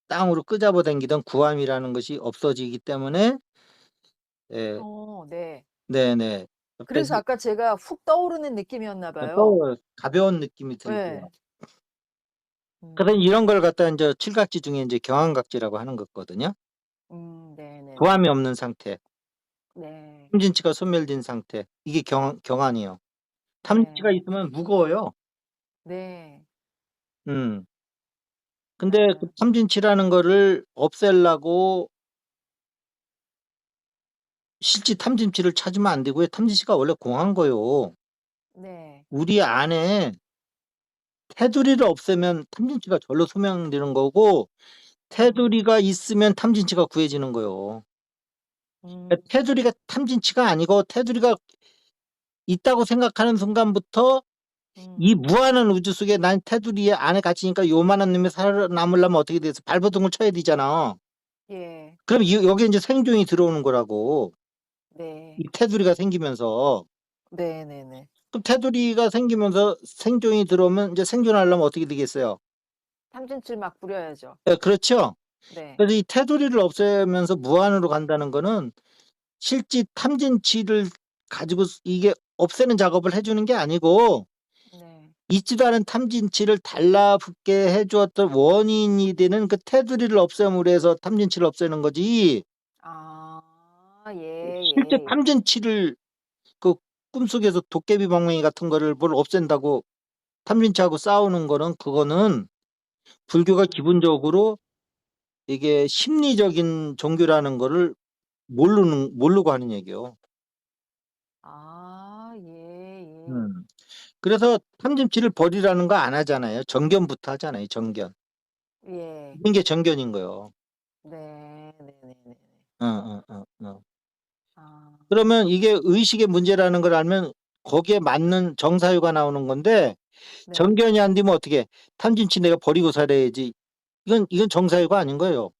S1: 땅으로 끄잡아 당기던 구함이라는 것이 없어지기 때문에 예.
S2: 네.
S1: 네네.
S2: 그래서
S1: 갑자기
S2: 아까 제가 훅 떠오르는 느낌이었나 봐요.
S1: 떠오르요. 가벼운 느낌이 들고요.
S2: 네.
S1: 그래서
S2: 음,
S1: 이런 걸 갖다 인제 칠각지 중에 인제 경환각지라고 하는 거거든요.
S2: 네네네.
S1: 구함이 없는 상태,
S2: 네,
S1: 탐진치가 소멸된 상태. 이게 경환이에요. 탐진치가
S2: 네,
S1: 있으면 무거워요.
S2: 네,
S1: 음. 근데 그
S2: 맞아요.
S1: 탐진치라는 거를 없애려고 실제 탐진치를 찾으면 안 되고요. 탐진치가 원래 공한 거예요.
S2: 네,
S1: 우리 안에 테두리를 없애면 탐진치가 절로 소멸되는 거고
S2: 음,
S1: 테두리가 있으면 탐진치가 구해지는 거예요.
S2: 음,
S1: 테두리가 탐진치가 아니고 테두리가 있다고 생각하는 순간부터 이
S2: 음,
S1: 무한한 우주 속에 난 테두리 안에 갇히니까 요만한 놈이 살아남으려면 어떻게 돼서 발버둥을 쳐야 되잖아.
S2: 예,
S1: 그럼 여기에 이제 생존이 들어오는 거라고.
S2: 네,
S1: 이 테두리가 생기면서.
S2: 네네네.
S1: 그럼 테두리가 생기면서 생존이 들어오면 이제 생존하려면 어떻게 되겠어요?
S2: 탐진칠 막 부려야죠.
S1: 예, 그렇죠.
S2: 네,
S1: 그래서 이 테두리를 없애면서 무한으로 간다는 거는 실제 탐진치를 가지고 이게 없애는 작업을 해 주는 게 아니고
S2: 네.
S1: 있지도 않은 탐진치를 달라붙게 해 주었던 원인이 되는 그 테두리를 없앰으로 해서 탐진치를 없애는 거지
S2: 아, 예,
S1: 실제
S2: 예, 예.
S1: 탐진치를 그 꿈속에서 도깨비 방망이 같은 거를 뭘 없앤다고 탐진치하고 싸우는 거는 그거는 불교가
S2: 음,
S1: 기본적으로 이게 심리적인 종교라는 거를 모르고 하는 얘기요.
S2: 아 예.
S1: 음. 그래서 탐심치를 버리라는 거 안 하잖아요. 정견부터 하잖아요, 정견.
S2: 예.
S1: 이런 게 정견인 거예요.
S2: 네. 네네네.
S1: 어.
S2: 아
S1: 그러면 이게 의식의 문제라는 걸 알면 거기에 맞는 정사유가 나오는 건데
S2: 네.
S1: 정견이 안 되면 어떻게 탐진치 내가 버리고 살아야지. 이건 정사유가 아닌 거예요.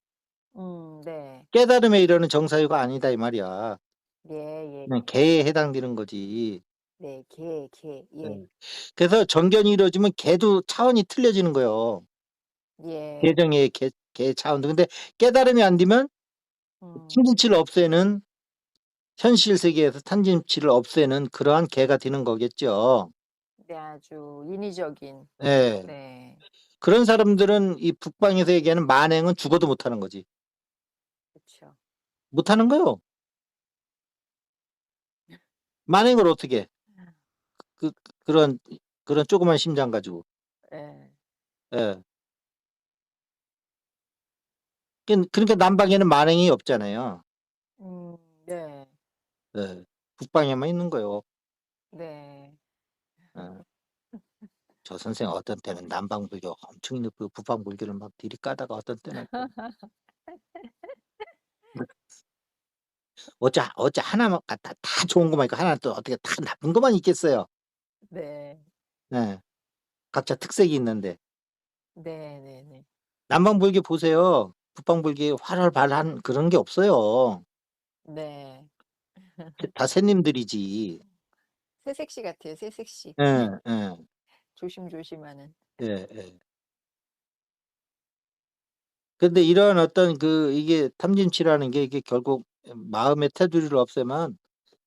S2: 네.
S1: 깨달음에 이르는 정사유가 아니다 이 말이야.
S2: 예예.
S1: 그냥 개에 해당되는 거지.
S2: 네. 개.
S1: 네.
S2: 예.
S1: 그래서 정견이 이루어지면 개도 차원이 틀려지는 거예요.
S2: 예.
S1: 개정의 개 차원도. 근데 깨달음이 안 되면
S2: 음.
S1: 탐진치를 없애는 현실 세계에서 탐진치를 없애는 그러한 개가 되는 거겠죠.
S2: 네. 아주 인위적인.
S1: 예.
S2: 네.
S1: 그런 사람들은 이 북방에서 얘기하는 만행은 죽어도 못하는 거지.
S2: 그쵸.
S1: 못하는 거요. 만행을 어떻게 해. 그 그런 그런 조그만 심장 가지고.
S2: 예.
S1: 예. 그러니까 남방에는 만행이 없잖아요.
S2: 네.
S1: 예. 북방에만 있는 거요.
S2: 네.
S1: 예. 저 선생 어떤 때는 남방불교 엄청 있고 북방불교를 막 들이까다가 어떤 때는 또 어째 하나만 갖다 다 좋은 것만 있고 하나는 또 어떻게 다 나쁜 것만 있겠어요.
S2: 네.
S1: 예. 각자 특색이 있는데.
S2: 네네네.
S1: 남방불교 보세요. 북방불교에 활활발한 그런 게 없어요.
S2: 네.
S1: 다 새님들이지.
S2: 새색시 같아요, 새색시.
S1: 예. 예.
S2: 조심조심하는.
S1: 예예. 근데 이런 어떤 이게 탐진치라는 게 이게 결국 마음의 테두리를 없애면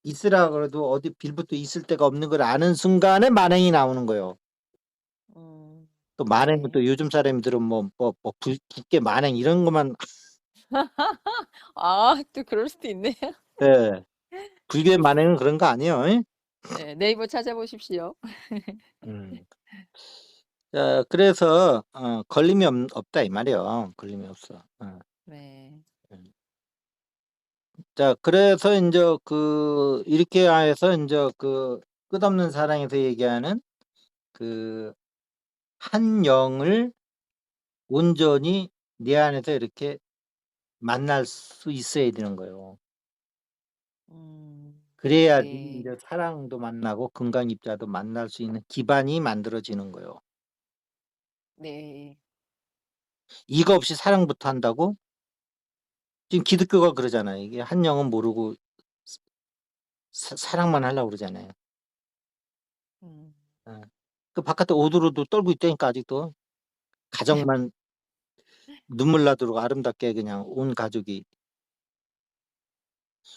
S1: 있으라 그래도 어디 빌붙어 있을 데가 없는 걸 아는 순간에 만행이 나오는 거예요. 또 만행은
S2: 네.
S1: 또 요즘 사람들은 굳게 만행 이런 것만
S2: 아 또 그럴 수도 있네요.
S1: 예. 불교의 만행은 그런 거 아니에요. 예?
S2: 네. 네이버 찾아보십시오.
S1: 음. 자 그래서 걸림이 없다 이 말이에요. 걸림이 없어.
S2: 네.
S1: 음. 자 그래서 인제 이렇게 해서 인제 끝없는 사랑에서 얘기하는 그 한 영을 온전히 내 안에서 이렇게 만날 수 있어야 되는 거예요. 그래야지
S2: 네.
S1: 인제 사랑도 만나고 금강입자도 만날 수 있는 기반이 만들어지는 거예요.
S2: 네.
S1: 이거 없이 사랑부터 한다고? 지금 기독교가 그러잖아요. 이게 한 영은 모르고 사랑만 하려고 그러잖아요.
S2: 음.
S1: 예. 그 바깥에 오도로도 떨고 있다니까 아직도. 가정만 눈물 나도록 아름답게 그냥 온 가족이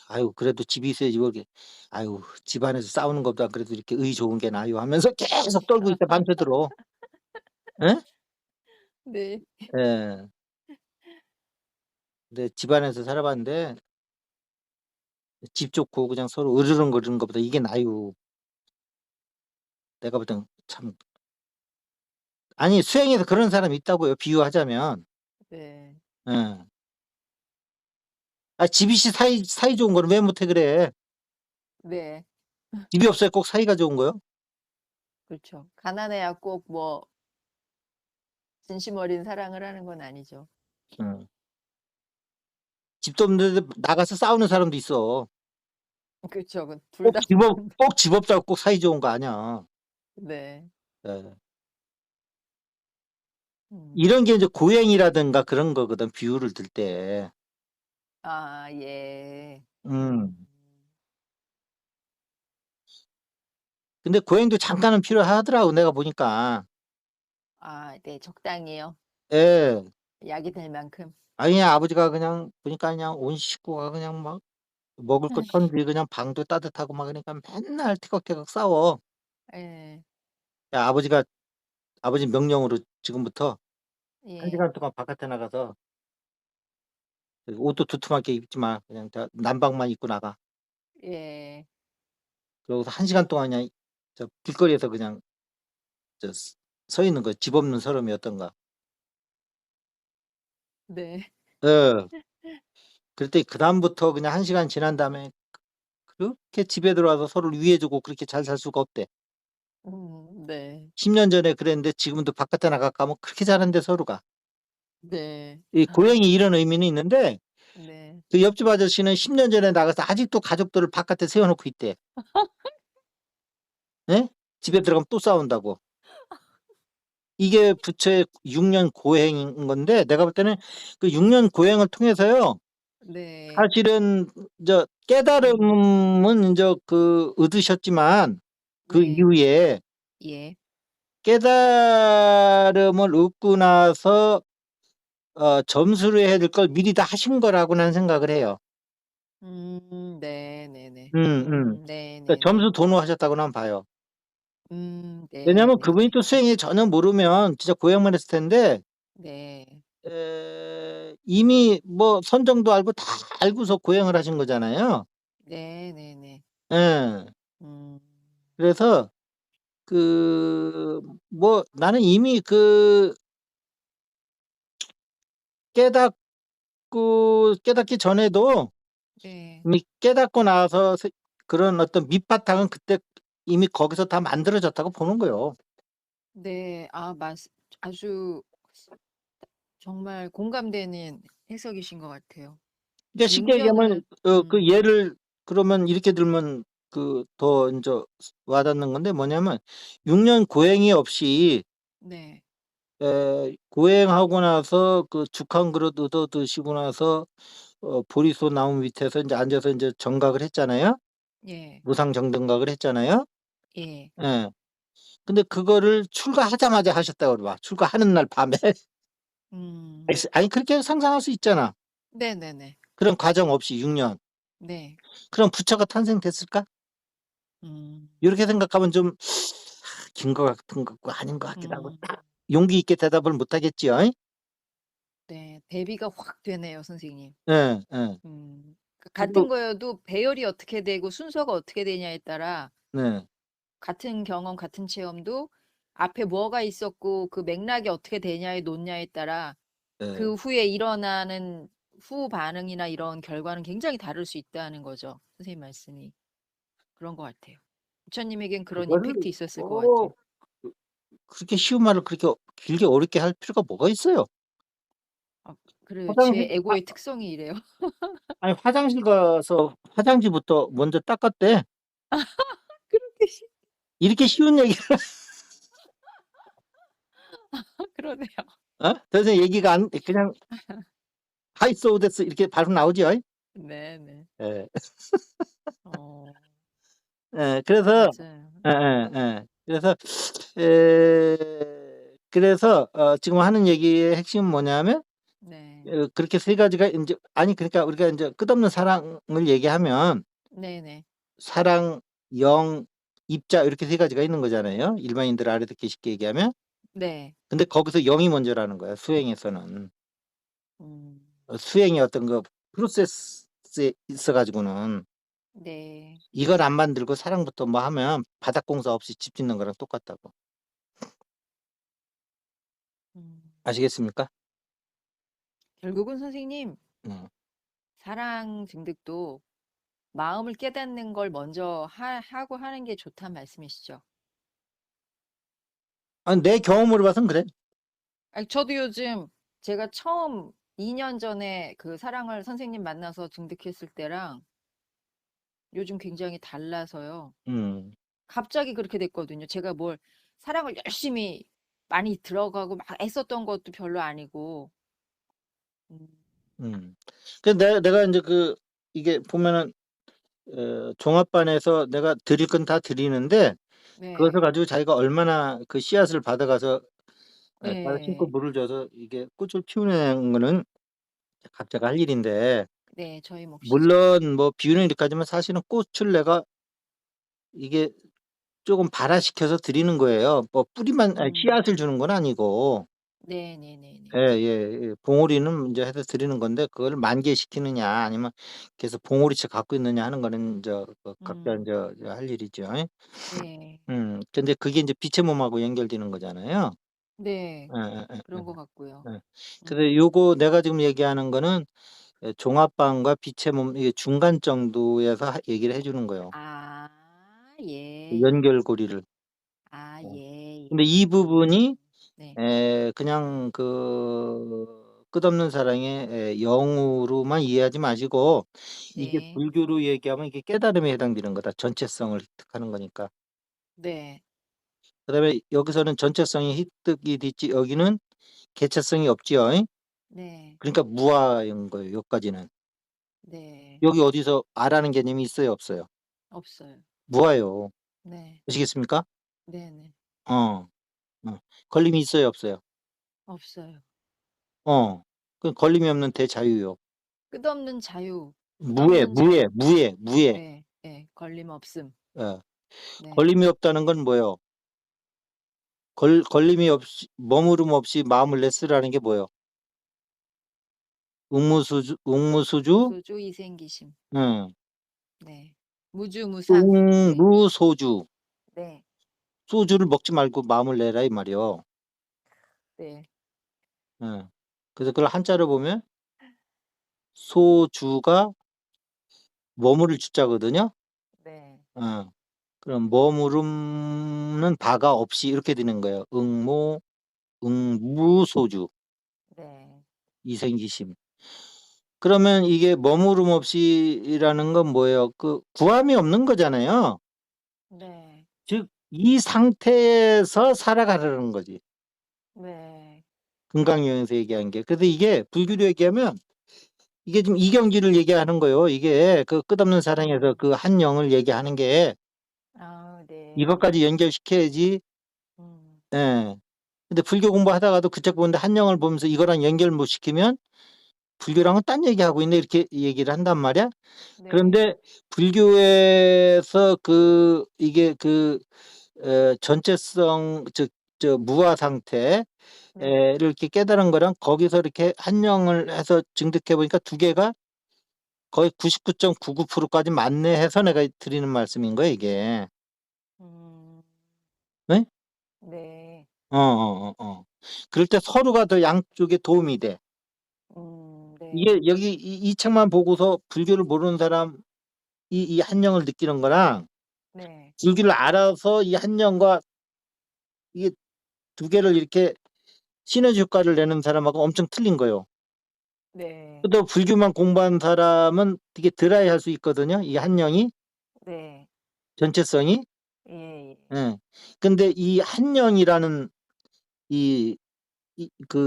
S1: "아유 그래도 집이 있어야지 뭐 이렇게 아유 집안에서 싸우는 것보다 그래도 이렇게 의 좋은 게 나아요." 하면서 계속 떨고 있대 밤새도록. 예?
S2: 네.
S1: 예. 근데 집안에서 살아봤는데 집 좋고 그냥 서로 으르렁거리는 것보다 이게 나아요. 내가 볼 땐 참 아니 수행해서 그런 사람이 있다고요 비유하자면.
S2: 네.
S1: 예. 아 집이 사이 좋은 거는 왜 못해 그래.
S2: 네.
S1: 집이 없어야 꼭 사이가 좋은 거요?
S2: 그렇죠. 가난해야 꼭 뭐 진심 어린 사랑을 하는 건 아니죠.
S1: 응. 집도 없는데 나가서 싸우는 사람도 있어.
S2: 그쵸. 그 둘 다
S1: 꼭 집 없다고 꼭 사이 좋은 거 아니야.
S2: 네.
S1: 예.
S2: 음.
S1: 이런 게 인제 고행이라든가 그런 거거든 비유를 들 때.
S2: 아 예.
S1: 음. 근데 고행도 잠깐은 필요하더라고 내가 보니까.
S2: 아 네. 적당히요.
S1: 예.
S2: 약이 될 만큼.
S1: 아니 아버지가 그냥 보니까 그냥 온 식구가 그냥 막 먹을 거 천지 그냥 방도 따뜻하고 막 그러니까 맨날 티격태격 싸워.
S2: 예.
S1: 야 아버지 명령으로 지금부터 1
S2: 예.
S1: 시간 동안 바깥에 나가서 옷도 두툼하게 입지 마. 그냥 난방만 입고 나가.
S2: 예.
S1: 그러고서 1 시간 동안 그냥 길거리에서 그냥 저 서 있는 거야. 집 없는 서름이 어떤가.
S2: 네.
S1: 예. 그랬더니 그다음부터 그냥 1 시간 지난 다음에 그렇게 집에 들어와서 서로를 위해 주고 그렇게 잘 살 수가 없대.
S2: 네.
S1: 10년 전에 그랬는데 지금도 바깥에 나갈까 하면 그렇게 잘한대 서로가.
S2: 네.
S1: 이 고양이 이런 의미는 있는데
S2: 네.
S1: 그 옆집 아저씨는 10년 전에 나가서 아직도 가족들을 바깥에 세워 놓고 있대. 예? 집에 들어가면 또 싸운다고. 이게 부처의 6년 고행인 건데 내가 볼 때는 그 6년 고행을 통해서요.
S2: 네.
S1: 사실은
S2: 음.
S1: 깨달음은 인제 얻으셨지만 그
S2: 네.
S1: 이후에
S2: 예.
S1: 깨달음을 얻고 나서 점수를 해야 될 걸 미리 다 하신 거라고 나는 생각을 해요.
S2: 네네네.
S1: 그러니까
S2: 네네네.
S1: 점수 도노하셨다고 나는 봐요. 왜냐하면 그분이
S2: 네네네.
S1: 또 수행에 전혀 모르면 진짜 고행만 했을 텐데
S2: 네.
S1: 이미 뭐 선정도 알고 다 알고서 고행을 하신 거잖아요.
S2: 네네네.
S1: 예.
S2: 음.
S1: 그래서 뭐 나는 이미 깨닫기 전에도
S2: 네.
S1: 이미 깨닫고 나서 그런 어떤 밑바탕은 그때 이미 거기서 다 만들어졌다고 보는 거예요.
S2: 네. 아주 정말 공감되는 해석이신 것 같아요.
S1: 그러니까 쉽게
S2: 6
S1: 얘기하면
S2: 년을
S1: 예를 그러면 이렇게 들면 더 인제 와닿는 건데 뭐냐면 6년 고행이 없이
S2: 네.
S1: 고행하고 나서 그 죽 한 그릇 얻어 드시고 나서 보리수 나무 밑에서 인제 앉아서 인제 정각을 했잖아요.
S2: 예.
S1: 무상정등각을 했잖아요.
S2: 예.
S1: 예. 근데 그거를 출가하자마자 하셨다고 그래 봐. 출가하는 날 밤에.
S2: 음.
S1: 아니 그렇게 상상할 수 있잖아.
S2: 네네네.
S1: 그런 과정 없이 6 년.
S2: 네.
S1: 그럼 부처가 탄생됐을까?
S2: 음.
S1: 요렇게 생각하면 좀 긴 것 같은 것 같고 아닌 것 같기도 하고
S2: 음.
S1: 딱 용기 있게 대답을 못 하겠지요.
S2: 네. 대비가 확 되네요, 선생님.
S1: 예 예.
S2: 같은
S1: 그리고
S2: 거여도 배열이 어떻게 되고 순서가 어떻게 되냐에 따라
S1: 네.
S2: 같은 경험, 같은 체험도 앞에 뭐가 있었고 그 맥락이 어떻게 되냐에 놓냐에 따라
S1: 예.
S2: 그 후에 일어나는 후 반응이나 이런 결과는 굉장히 다를 수 있다는 거죠. 선생님 말씀이. 그런 것 같아요. 부처님에겐 그런
S1: 그거를
S2: 임팩트 있었을 것 같아요.
S1: 꼭 그렇게 쉬운 말을 그렇게 길게 어렵게 할 필요가 뭐가 있어요.
S2: 아, 그래요. 제
S1: 화장실
S2: 에고의 특성이 이래요.
S1: 아니 화장실 가서 화장지부터 먼저 닦았대.
S2: 그렇게 쉬
S1: 이렇게 쉬운 얘기를
S2: 그러네요.
S1: 더 이상 얘기가 안 그냥 하이 소우 데스 이렇게 바로 나오죠.
S2: 네네.
S1: 예.
S2: 어
S1: 예. 그래서
S2: 맞아요.
S1: 그래서 에 지금 하는 얘기의 핵심은 뭐냐면
S2: 네.
S1: 그렇게 세 가지가 인제 아니 그러니까 우리가 인제 끝없는 사랑을 얘기하면
S2: 네네.
S1: 사랑, 영, 입자 이렇게 세 가지가 있는 거잖아요, 일반인들 알아듣기 쉽게 얘기하면.
S2: 네.
S1: 근데 거기서 영이 먼저라는 거야, 수행에서는.
S2: 음.
S1: 수행의 어떤 프로세스에 있어 가지고는
S2: 네.
S1: 이걸 안 만들고 사랑부터 뭐 하면 바닥 공사 없이 집 짓는 거랑 똑같다고.
S2: 음.
S1: 아시겠습니까?
S2: 결국은 선생님
S1: 음.
S2: 사랑 증득도 마음을 깨닫는 걸 먼저 하고 하는 게 좋단 말씀이시죠?
S1: 아니 내 경험으로 봐선 그래.
S2: 아니 저도 요즘 제가 처음 2년 전에 그 사랑을 선생님 만나서 증득했을 때랑 요즘 굉장히 달라서요.
S1: 음.
S2: 갑자기 그렇게 됐거든요. 제가 뭘 사랑을 열심히 많이 들어가고 막 애썼던 것도 별로 아니고. 음.
S1: 음. 그래서 내가 인제 이게 보면은 종합반에서 내가 드릴 건 다 드리는데 그것을
S2: 네.
S1: 가지고 자기가 얼마나 그 씨앗을 받아 가서 따다 심고
S2: 네.
S1: 물을 줘서 이게 꽃을 피우는 거는 각자가 할 일인데
S2: 네. 저희 몫이죠.
S1: 물론 뭐 비유는 이렇게 하지만 사실은 꽃을 내가 이게 쪼금 발화시켜서 드리는 거예요. 뭐 뿌리만 아니
S2: 음.
S1: 씨앗을 주는 건 아니고.
S2: 네네네네.
S1: 예예예. 봉오리는 인제 해서 드리는 건데 그거를 만개시키느냐 아니면 계속 봉오리째 갖고 있느냐 하는 거는 각자
S2: 음.
S1: 인제 할 일이죠.
S2: 네.
S1: 근데 그게 인제 빛의 몸하고 연결되는 거잖아요.
S2: 네.
S1: 예예예예.
S2: 그런 것 같고요.
S1: 예.
S2: 음.
S1: 그래서 요거 내가 지금 얘기하는 거는 종합반과 빛의 몸 이게 중간 정도에서 얘기를 해 주는 거예요.
S2: 아
S1: 그
S2: 예.
S1: 연결고리를.
S2: 아
S1: 어.
S2: 예.
S1: 근데 이 부분이
S2: 네.
S1: 그냥 끝없는 사랑의 영으로만 이해하지 마시고 이게
S2: 네.
S1: 불교로 얘기하면 이게 깨달음에 해당되는 거다. 전체성을 획득하는 거니까.
S2: 네.
S1: 그다음에 여기서는 전체성이 획득이 됐지 여기는 개체성이 없지요.
S2: 네.
S1: 그러니까 무아인 거예요, 여기까지는.
S2: 네.
S1: 여기 어디서 아라는 개념이 있어요, 없어요?
S2: 없어요.
S1: 무아예요.
S2: 네.
S1: 아시겠습니까?
S2: 네네.
S1: 어. 어. 걸림이 있어요, 없어요?
S2: 없어요.
S1: 어. 그 걸림이 없는 대자유요.
S2: 끝없는 자유,
S1: 무해,
S2: 끝없는
S1: 무해,
S2: 자유.
S1: 무해, 무해.
S2: 네. 예. 걸림 없음.
S1: 예.
S2: 네.
S1: 걸림이 없다는 건 뭐예요? 걸림이 없이 머무름 없이 마음을 내쓰라는 게 뭐예요? 웅무수주
S2: 무소주 이생기심.
S1: 응.
S2: 네. 무주무상. 네.
S1: 웅무소주.
S2: 네.
S1: 소주를 먹지 말고 마음을 내라 이 말이요.
S2: 네.
S1: 예. 그래서 그걸 한자로 보면 소주가 머무를 주자거든요.
S2: 네.
S1: 어. 그럼 머무르는 바가 없이 이렇게 되는 거예요. 응무소주
S2: 네.
S1: 이생기심. 그러면 이게 머무름 없이라는 건 뭐예요? 구함이 없는 거잖아요.
S2: 네.
S1: 즉 이 상태에서 살아가라는 거지.
S2: 네.
S1: 금강경에서 얘기한 게. 그래서 이게 불교로 얘기하면 이게 지금 이경지를 얘기하는 거예요. 이게 끝없는 사랑에서
S2: 음.
S1: 한 영을 얘기하는 게
S2: 아 네.
S1: 이것까지 연결시켜야지.
S2: 음.
S1: 예. 근데 불교 공부하다가도 그 책 보는데 한 영을 보면서 이거랑 연결 못 시키면 '불교랑은 딴 얘기하고 있네.' 이렇게 얘기를 한단 말이야.
S2: 네.
S1: 그런데 불교에서 이게 전체성 즉 무아 상태에
S2: 네.
S1: 이렇게 깨달은 거랑 거기서 이렇게 한영을 해서 증득해 보니까 두 개가 거의 99.99% 까지 맞네 해서 내가 드리는 말씀인 거예요 이게.
S2: 음.
S1: 네?
S2: 네.
S1: 그럴 때 서로가 더 양쪽에 도움이 돼.
S2: 네.
S1: 이게 여기 이 책만 보고서 불교를 모르는 사람 이 한영을 느끼는 거랑
S2: 네.
S1: 불교를 알아서 이 한영과 이게 두 개를 이렇게 시너지 효과를 내는 사람하고 엄청 틀린 거예요.
S2: 네.
S1: 또 불교만 공부한 사람은 되게 드라이할 수 있거든요, 이 한영이
S2: 네.
S1: 전체성이.
S2: 예예.
S1: 예. 근데 이 한영이라는 이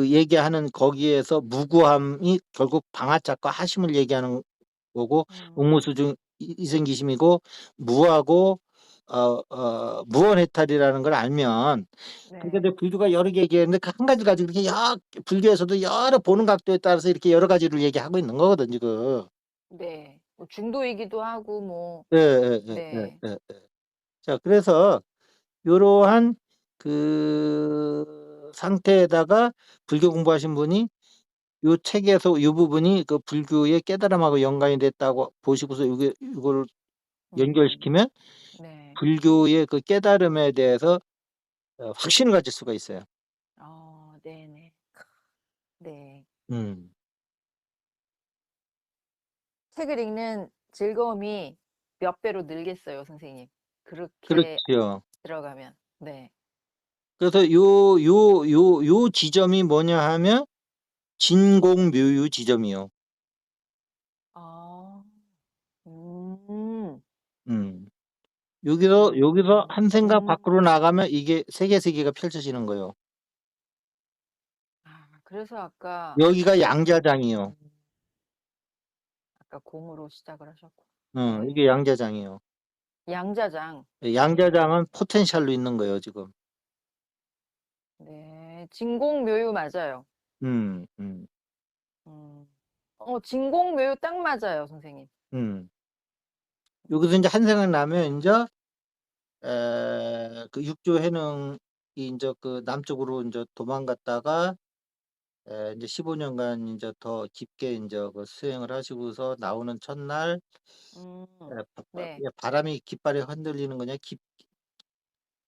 S1: 얘기하는 거기에서 무구함이 결국 방아착과 하심을 얘기하는 거고
S2: 음.
S1: 웅무수중 이생기심이고 무하고 무언해탈이라는 걸 알면 그러니까
S2: 네.
S1: 이제 불교가 여러 개 얘기했는데 그 한 가지 가지고 이렇게 불교에서도 여러 보는 각도에 따라서 이렇게 여러 가지를 얘기하고 있는 거거든 지금.
S2: 네. 뭐 중도이기도 하고 뭐 네.
S1: 예예예예예. 자 그래서 요러한 상태에다가 불교 공부하신 분이 요 책에서 요 부분이 불교의 깨달음하고 연관이 됐다고 보시고서 요거를
S2: 음.
S1: 연결시키면
S2: 네.
S1: 불교의 깨달음에 대해서 확신을 가질 수가 있어요.
S2: 네네. 네.
S1: 음.
S2: 책을 읽는 즐거움이 몇 배로 늘겠어요, 선생님. 그렇게
S1: 그렇죠.
S2: 들어가면. 네.
S1: 그래서 요 지점이 뭐냐 하면 진공묘유 지점이요.
S2: 아. 음.
S1: 음. 여기서 한 생각
S2: 음.
S1: 밖으로 나가면 이게 세계가 펼쳐지는 거예요.
S2: 그래서 아까
S1: 여기가
S2: 음
S1: 양자장이요.
S2: 아까 공으로 시작을 하셨고.
S1: 이게
S2: 네.
S1: 양자장이요.
S2: 양자장.
S1: 예
S2: 네.
S1: 양자장은 포텐셜로 있는 거예요 지금.
S2: 네. 진공묘유 맞아요.
S1: 음. 음.
S2: 음. 진공묘유 딱 맞아요, 선생님.
S1: 음. 여기서 인제 한 생각 나면 인제 육조 해능이 인제 남쪽으로 인제 도망갔다가 인제 15 년간 인제 더 깊게 인제 수행을 하시고서 나오는 첫날
S2: 음.
S1: 예
S2: 네.
S1: 바람이 깃발이 흔들리는 거냐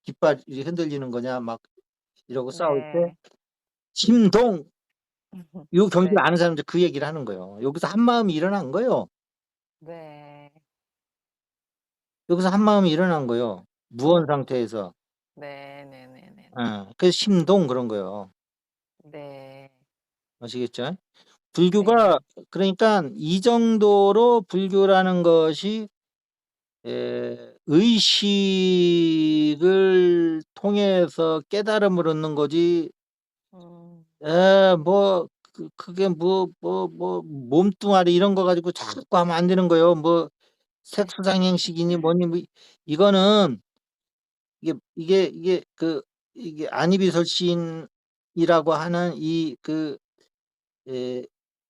S1: 깃발이 흔들리는 거냐 막 이러고 싸울 때
S2: 네.
S1: "심동." 요 경지를
S2: 네.
S1: 아는 사람들 그 얘기를 하는 거예요. 여기서 한마음이 일어난 거예요.
S2: 네.
S1: 여기서 한마음이 일어난 거예요. 무언 상태에서.
S2: 네네네네.
S1: 그래서 심동 그런 거예요.
S2: 네.
S1: 아시겠죠? 불교가
S2: 네.
S1: 그러니깐 이 정도로 불교라는 것이 의식을 통해서 깨달음을 얻는 거지
S2: 음.
S1: 뭐 그게 몸뚱아리 이런 거 가지고 자꾸 하면 안 되는 거예요. 뭐 색수상행식이니 뭐니 뭐 이거는 이게 안이비설신이라고 하는 예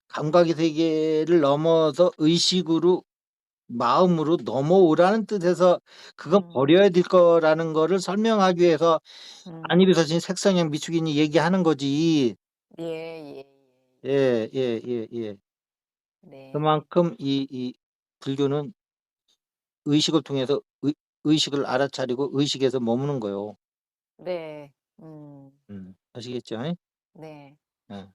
S1: 감각의 세계를 넘어서 의식으로 마음으로 넘어오라는 뜻에서 그건
S2: 음.
S1: 버려야 될 거라는 거를 설명하기 위해서
S2: 음.
S1: 안이비설신 색성형 미축이니 얘기하는 거지.
S2: 예예예.
S1: 예예예예.
S2: 네.
S1: 그만큼 이 불교는 의식을 통해서 의식을 알아차리고 의식에서 머무는 거예요.
S2: 네.
S1: 아시겠죠?
S2: 네.
S1: 예.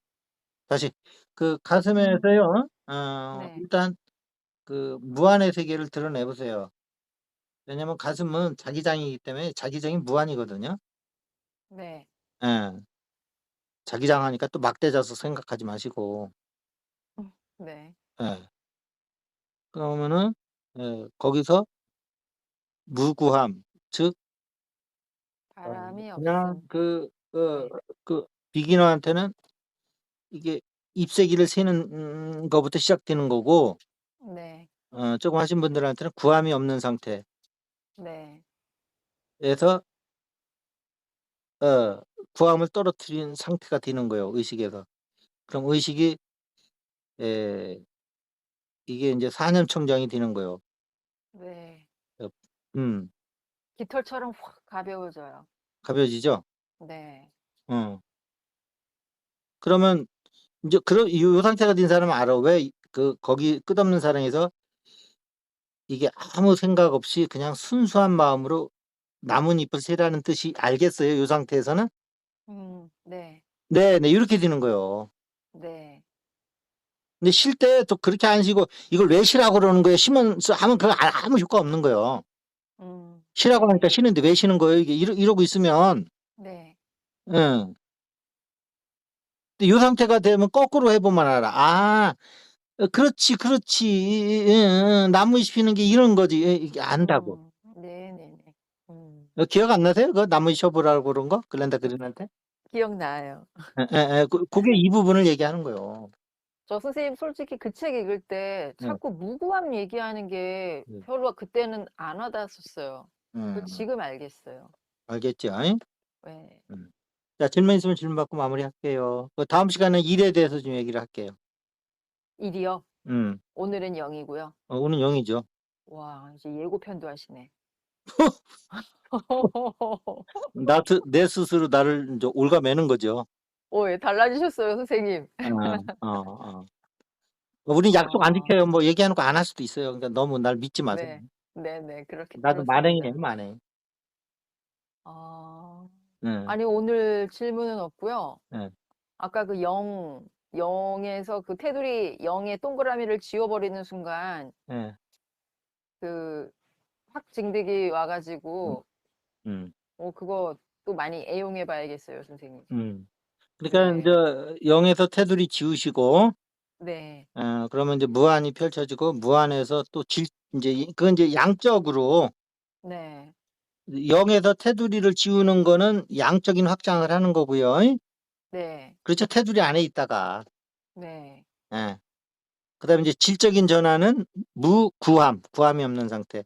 S1: 다시 그 가슴에서요.
S2: 네.
S1: 일단 그 무한의 세계를 드러내 보세요. 왜냐면 가슴은 자기장이기 때문에 자기장이 무한이거든요.
S2: 네.
S1: 예. 자기장하니까 또 막대자서 생각하지 마시고.
S2: 네.
S1: 예. 그러면은 거기서 무구함 즉
S2: 바람이
S1: 그냥
S2: 없음.
S1: 그
S2: 네.
S1: 그 비기너한테는 이게 잎새기를 세는 거부터 시작되는 거고
S2: 네.
S1: 조금 하신 분들한테는 구함이 없는 상태에서
S2: 네.
S1: 구함을 떨어뜨린 상태가 되는 거예요, 의식에서. 그럼 의식이 에 이게 인제 사념청정이 되는 거예요.
S2: 네.
S1: 어 음
S2: 깃털처럼 확 가벼워져요.
S1: 가벼워지죠?
S2: 네.
S1: 어. 그러면 인제 요 상태가 된 사람은 알아. 왜 거기 끝없는 사랑에서 이게 아무 생각 없이 그냥 순수한 마음으로 나뭇잎을 세라는 뜻이 알겠어요, 요 상태에서는?
S2: 네.
S1: 네네. 요렇게 되는 거예요.
S2: 네.
S1: 근데 쉴 때 또 그렇게 안 쉬고 이걸 왜 쉬라고 그러는 거예요? 쉬면서 하면 그거 아무 효과 없는 거예요. 쉬라고 하니까
S2: 네.
S1: 쉬는데 왜 쉬는 거예요? 이게 이러고 있으면.
S2: 네.
S1: 예. 근데 요 상태가 되면 거꾸로 해 보면 알아. 그렇지, 그렇지. 나무잎 피는 게 이런 거지. 이게 안다고.
S2: 네네네.
S1: 기억 안 나세요? 그 나무잎 셔 보라고 그런 거? 글렌다 그린한테?
S2: 기억나요.
S1: 예예예. 그게 이 부분을 얘기하는 거예요.
S2: 저 선생님 솔직히 그 책 읽을 때
S1: 예.
S2: 자꾸 무구함 얘기하는 게
S1: 예.
S2: 별로 그때는 안 와닿았었어요. 그걸
S1: 음.
S2: 지금 알겠어요.
S1: 알겠죠?
S2: 네.
S1: 음. 자 질문 있으면 질문 받고 마무리할게요. 다음 시간에 일에 대해서 좀 얘기를 할게요.
S2: 일이요?
S1: 음.
S2: 오늘은 0 이고요.
S1: 오늘 0 이죠.
S2: 와 이제 예고편도 하시네.
S1: 내 스스로 나를 인제 옭아매는 거죠.
S2: 예 달라지셨어요 선생님.
S1: 어. 우린 약속 안
S2: 어
S1: 지켜요. 뭐 얘기해 놓고 안 할 수도 있어요. 그러니까 너무 날 믿지 마세요.
S2: 네. 네네. 그렇게
S1: 나도 만행이에요,
S2: 그렇습니다.
S1: 만행.
S2: 아.
S1: 예.
S2: 아니 오늘 질문은 없고요.
S1: 예.
S2: 아까 그 0 에서 그 테두리 0의 동그라미를 지워 버리는 순간
S1: 예.
S2: 그 확 진득이 와
S1: 음.
S2: 가지고
S1: 음.
S2: 그거 또 많이 애용해 봐야겠어요 선생님.
S1: 그러니까
S2: 네.
S1: 인제 0 에서 테두리 지우시고
S2: 네.
S1: 그러면 인제 무한이 펼쳐지고 무한에서 또 인제 그건 인제 양적으로
S2: 네.
S1: 0 에서 테두리를 지우는 거는 양적인 확장을 하는 거고요.
S2: 네.
S1: 그렇죠. 테두리 안에 있다가.
S2: 네.
S1: 예. 그다음에 이제 질적인 전환은 구함이 없는 상태.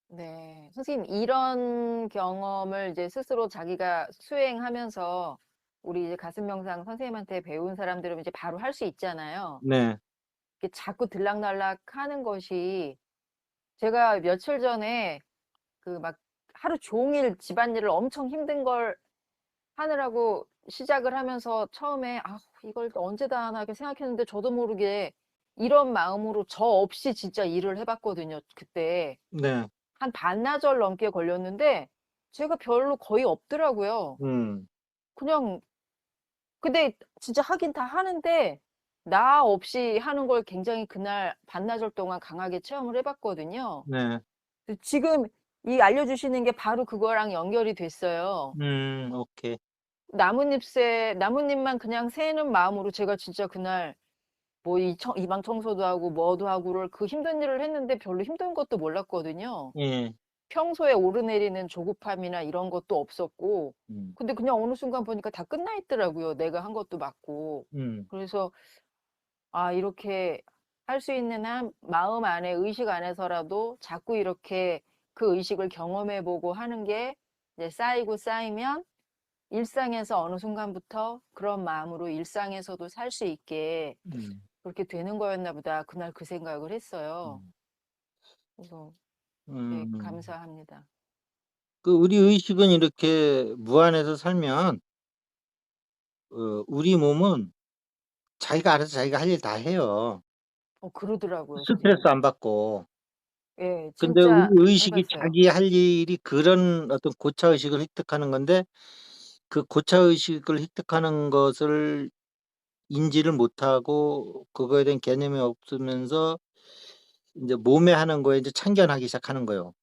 S2: 네. 선생님 이런 경험을 이제 스스로 자기가 수행하면서 우리 이제 가슴 명상 선생님한테 배운 사람들은 이제 바로 할 수 있잖아요.
S1: 네.
S2: 이렇게 자꾸 들락날락하는 것이 제가 며칠 전에 그 막 하루 종일 집안일을 엄청 힘든 걸 하느라고 시작을 하면서 처음에 '아 이걸 또 언제 다 하나.' 이렇게 생각했는데 저도 모르게 이런 마음으로 저 없이 진짜 일을 해 봤거든요 그때.
S1: 네.
S2: 한 반나절 넘게 걸렸는데 제가 별로 거의 없더라고요.
S1: 음.
S2: 그냥 근데 진짜 하긴 다 하는데 나 없이 하는 걸 굉장히 그날 반나절 동안 강하게 체험을 해 봤거든요.
S1: 네.
S2: 그 지금 이 알려주시는 게 바로 그거랑 연결이 됐어요.
S1: 오케이.
S2: 나뭇잎만 그냥 세는 마음으로 제가 진짜 그날 뭐 이 방 청소도 하고 뭐도 하고를 그 힘든 일을 했는데 별로 힘든 것도 몰랐거든요.
S1: 예.
S2: 평소에 오르내리는 조급함이나 이런 것도 없었고
S1: 음.
S2: 근데 그냥 어느 순간 보니까 다 끝나 있더라고요, 내가 한 것도 맞고.
S1: 음.
S2: 그래서 아 이렇게 할 수 있는 한 마음 안에 의식 안에서라도 자꾸 이렇게 그 의식을 경험해 보고 하는 게 이제 쌓이고 쌓이면 일상에서 어느 순간부터 그런 마음으로 일상에서도 살 수 있게
S1: 음.
S2: 그렇게 되는 거였나 보다. 그날 그 생각을 했어요.
S1: 음.
S2: 그래서 네
S1: 음.
S2: 감사합니다.
S1: 그 우리 의식은 이렇게 무한해서 살면 우리 몸은 자기가 알아서 자기가 할 일 다 해요.
S2: 그러더라고요
S1: 스트레스
S2: 선생님.
S1: 안 받고.
S2: 예.
S1: 근데 우리
S2: 진짜 해
S1: 의식이
S2: 봤어요.
S1: 자기 할 일이 그런 어떤 고차 의식을 획득하는 건데 그 고차 의식을 획득하는 것을 인지를 못하고 그거에 대한 개념이 없으면서 인제 몸에 하는 거에 이제 참견하기 시작하는 거예요.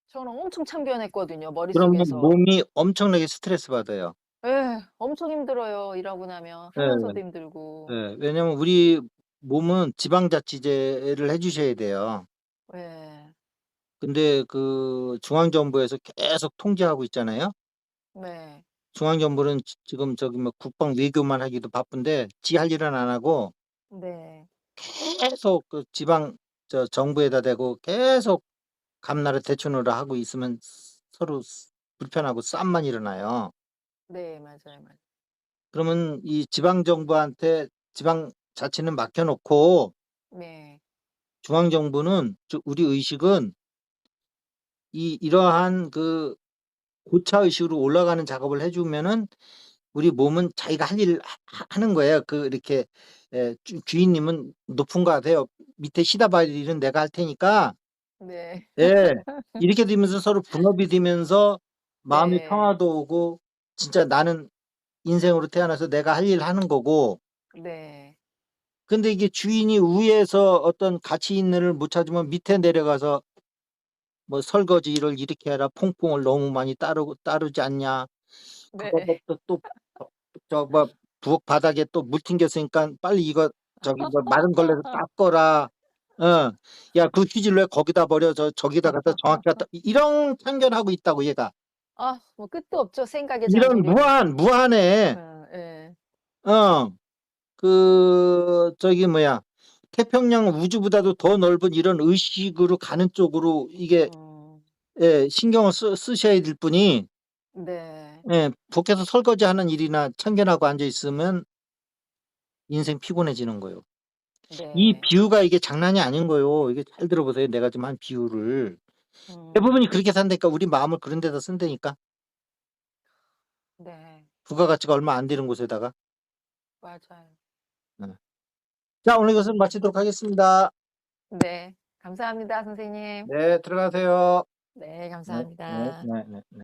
S2: 저는 엄청 참견했거든요,
S1: 그러면
S2: 머릿속에서.
S1: 몸이 엄청나게 스트레스 받아요.
S2: 예. 엄청 힘들어요, 일하고 나면.
S1: 예.
S2: 하면서도 힘들고.
S1: 예. 왜냐면 우리 몸은 지방자치제를 해 주셔야 돼요.
S2: 예.
S1: 근데 그 중앙정부에서 계속 통제하고 있잖아요.
S2: 네.
S1: 중앙정부는 지금 저기 뭐 국방 외교만 하기도 바쁜데 지 할 일은 안 하고
S2: 네.
S1: 계속 그 지방 정부에다 대고 계속 감나라 대추노라 하고 있으면 서로 불편하고 싸움만 일어나요.
S2: 네. 맞아요, 맞아요.
S1: 그러면 이 지방 정부한테 지방 자치는 맡겨 놓고
S2: 네.
S1: 중앙 정부는 우리 의식은 이러한 그 고차 의식으로 올라가는 작업을 해 주면은 우리 몸은 자기가 할 일을 하는 거예요. 그 이렇게 주인님은 높은 거 하세요. 밑에 시다 발 일은 내가 할 테니까
S2: 네.
S1: 예. 이렇게 되면서 서로 분업이 되면서 마음의
S2: 네.
S1: 평화도 오고 진짜 나는 인생으로 태어나서 내가 할 일을 하는 거고
S2: 네.
S1: 근데 이게 주인이 위에서 어떤 가치 있는 일을 못 찾으면 밑에 내려가서 뭐 "설거지를 이렇게 해라. 퐁퐁을 너무 많이 따르지 않냐. 그거
S2: 네.
S1: 뭐 또 뭐 부엌 바닥에 또 물 튕겼으니까 빨리 이거 저기 뭐 마른 걸레로 닦아라. 어. 야 그 휴지를 왜 거기다 버려. 저기다 갖다 정확히 갖다" 이런 참견하고 있다고 얘가.
S2: 뭐 끝도 없죠, 생각의
S1: 이런
S2: 장애리는.
S1: 무한해.
S2: 예.
S1: 어. 그 저기 뭐야 태평양 우주보다도 더 넓은 이런 의식으로 가는 쪽으로 이게
S2: 음.
S1: 예 신경을 쓰셔야 될 뿐이
S2: 네.
S1: 예 밖에서 설거지하는 일이나 참견하고 앉아 있으면 인생 피곤해지는 거예요. 이
S2: 네.
S1: 비유가 이게 장난이 아닌 거예요. 이게 잘 들어보세요. 내가 지금 한 비유를. 대부분이
S2: 음.
S1: 그렇게 산다니까. 우리 마음을 그런 데다 쓴다니까.
S2: 네.
S1: 부가가치가 얼마 안 되는 곳에다가.
S2: 맞아요.
S1: 예. 자 오늘 이것을
S2: 음.
S1: 마치도록 하겠습니다.
S2: 네. 감사합니다, 선생님.
S1: 네 들어가세요.
S2: 네.
S1: 네. 네.
S2: 감사합니다.
S1: 네. 네.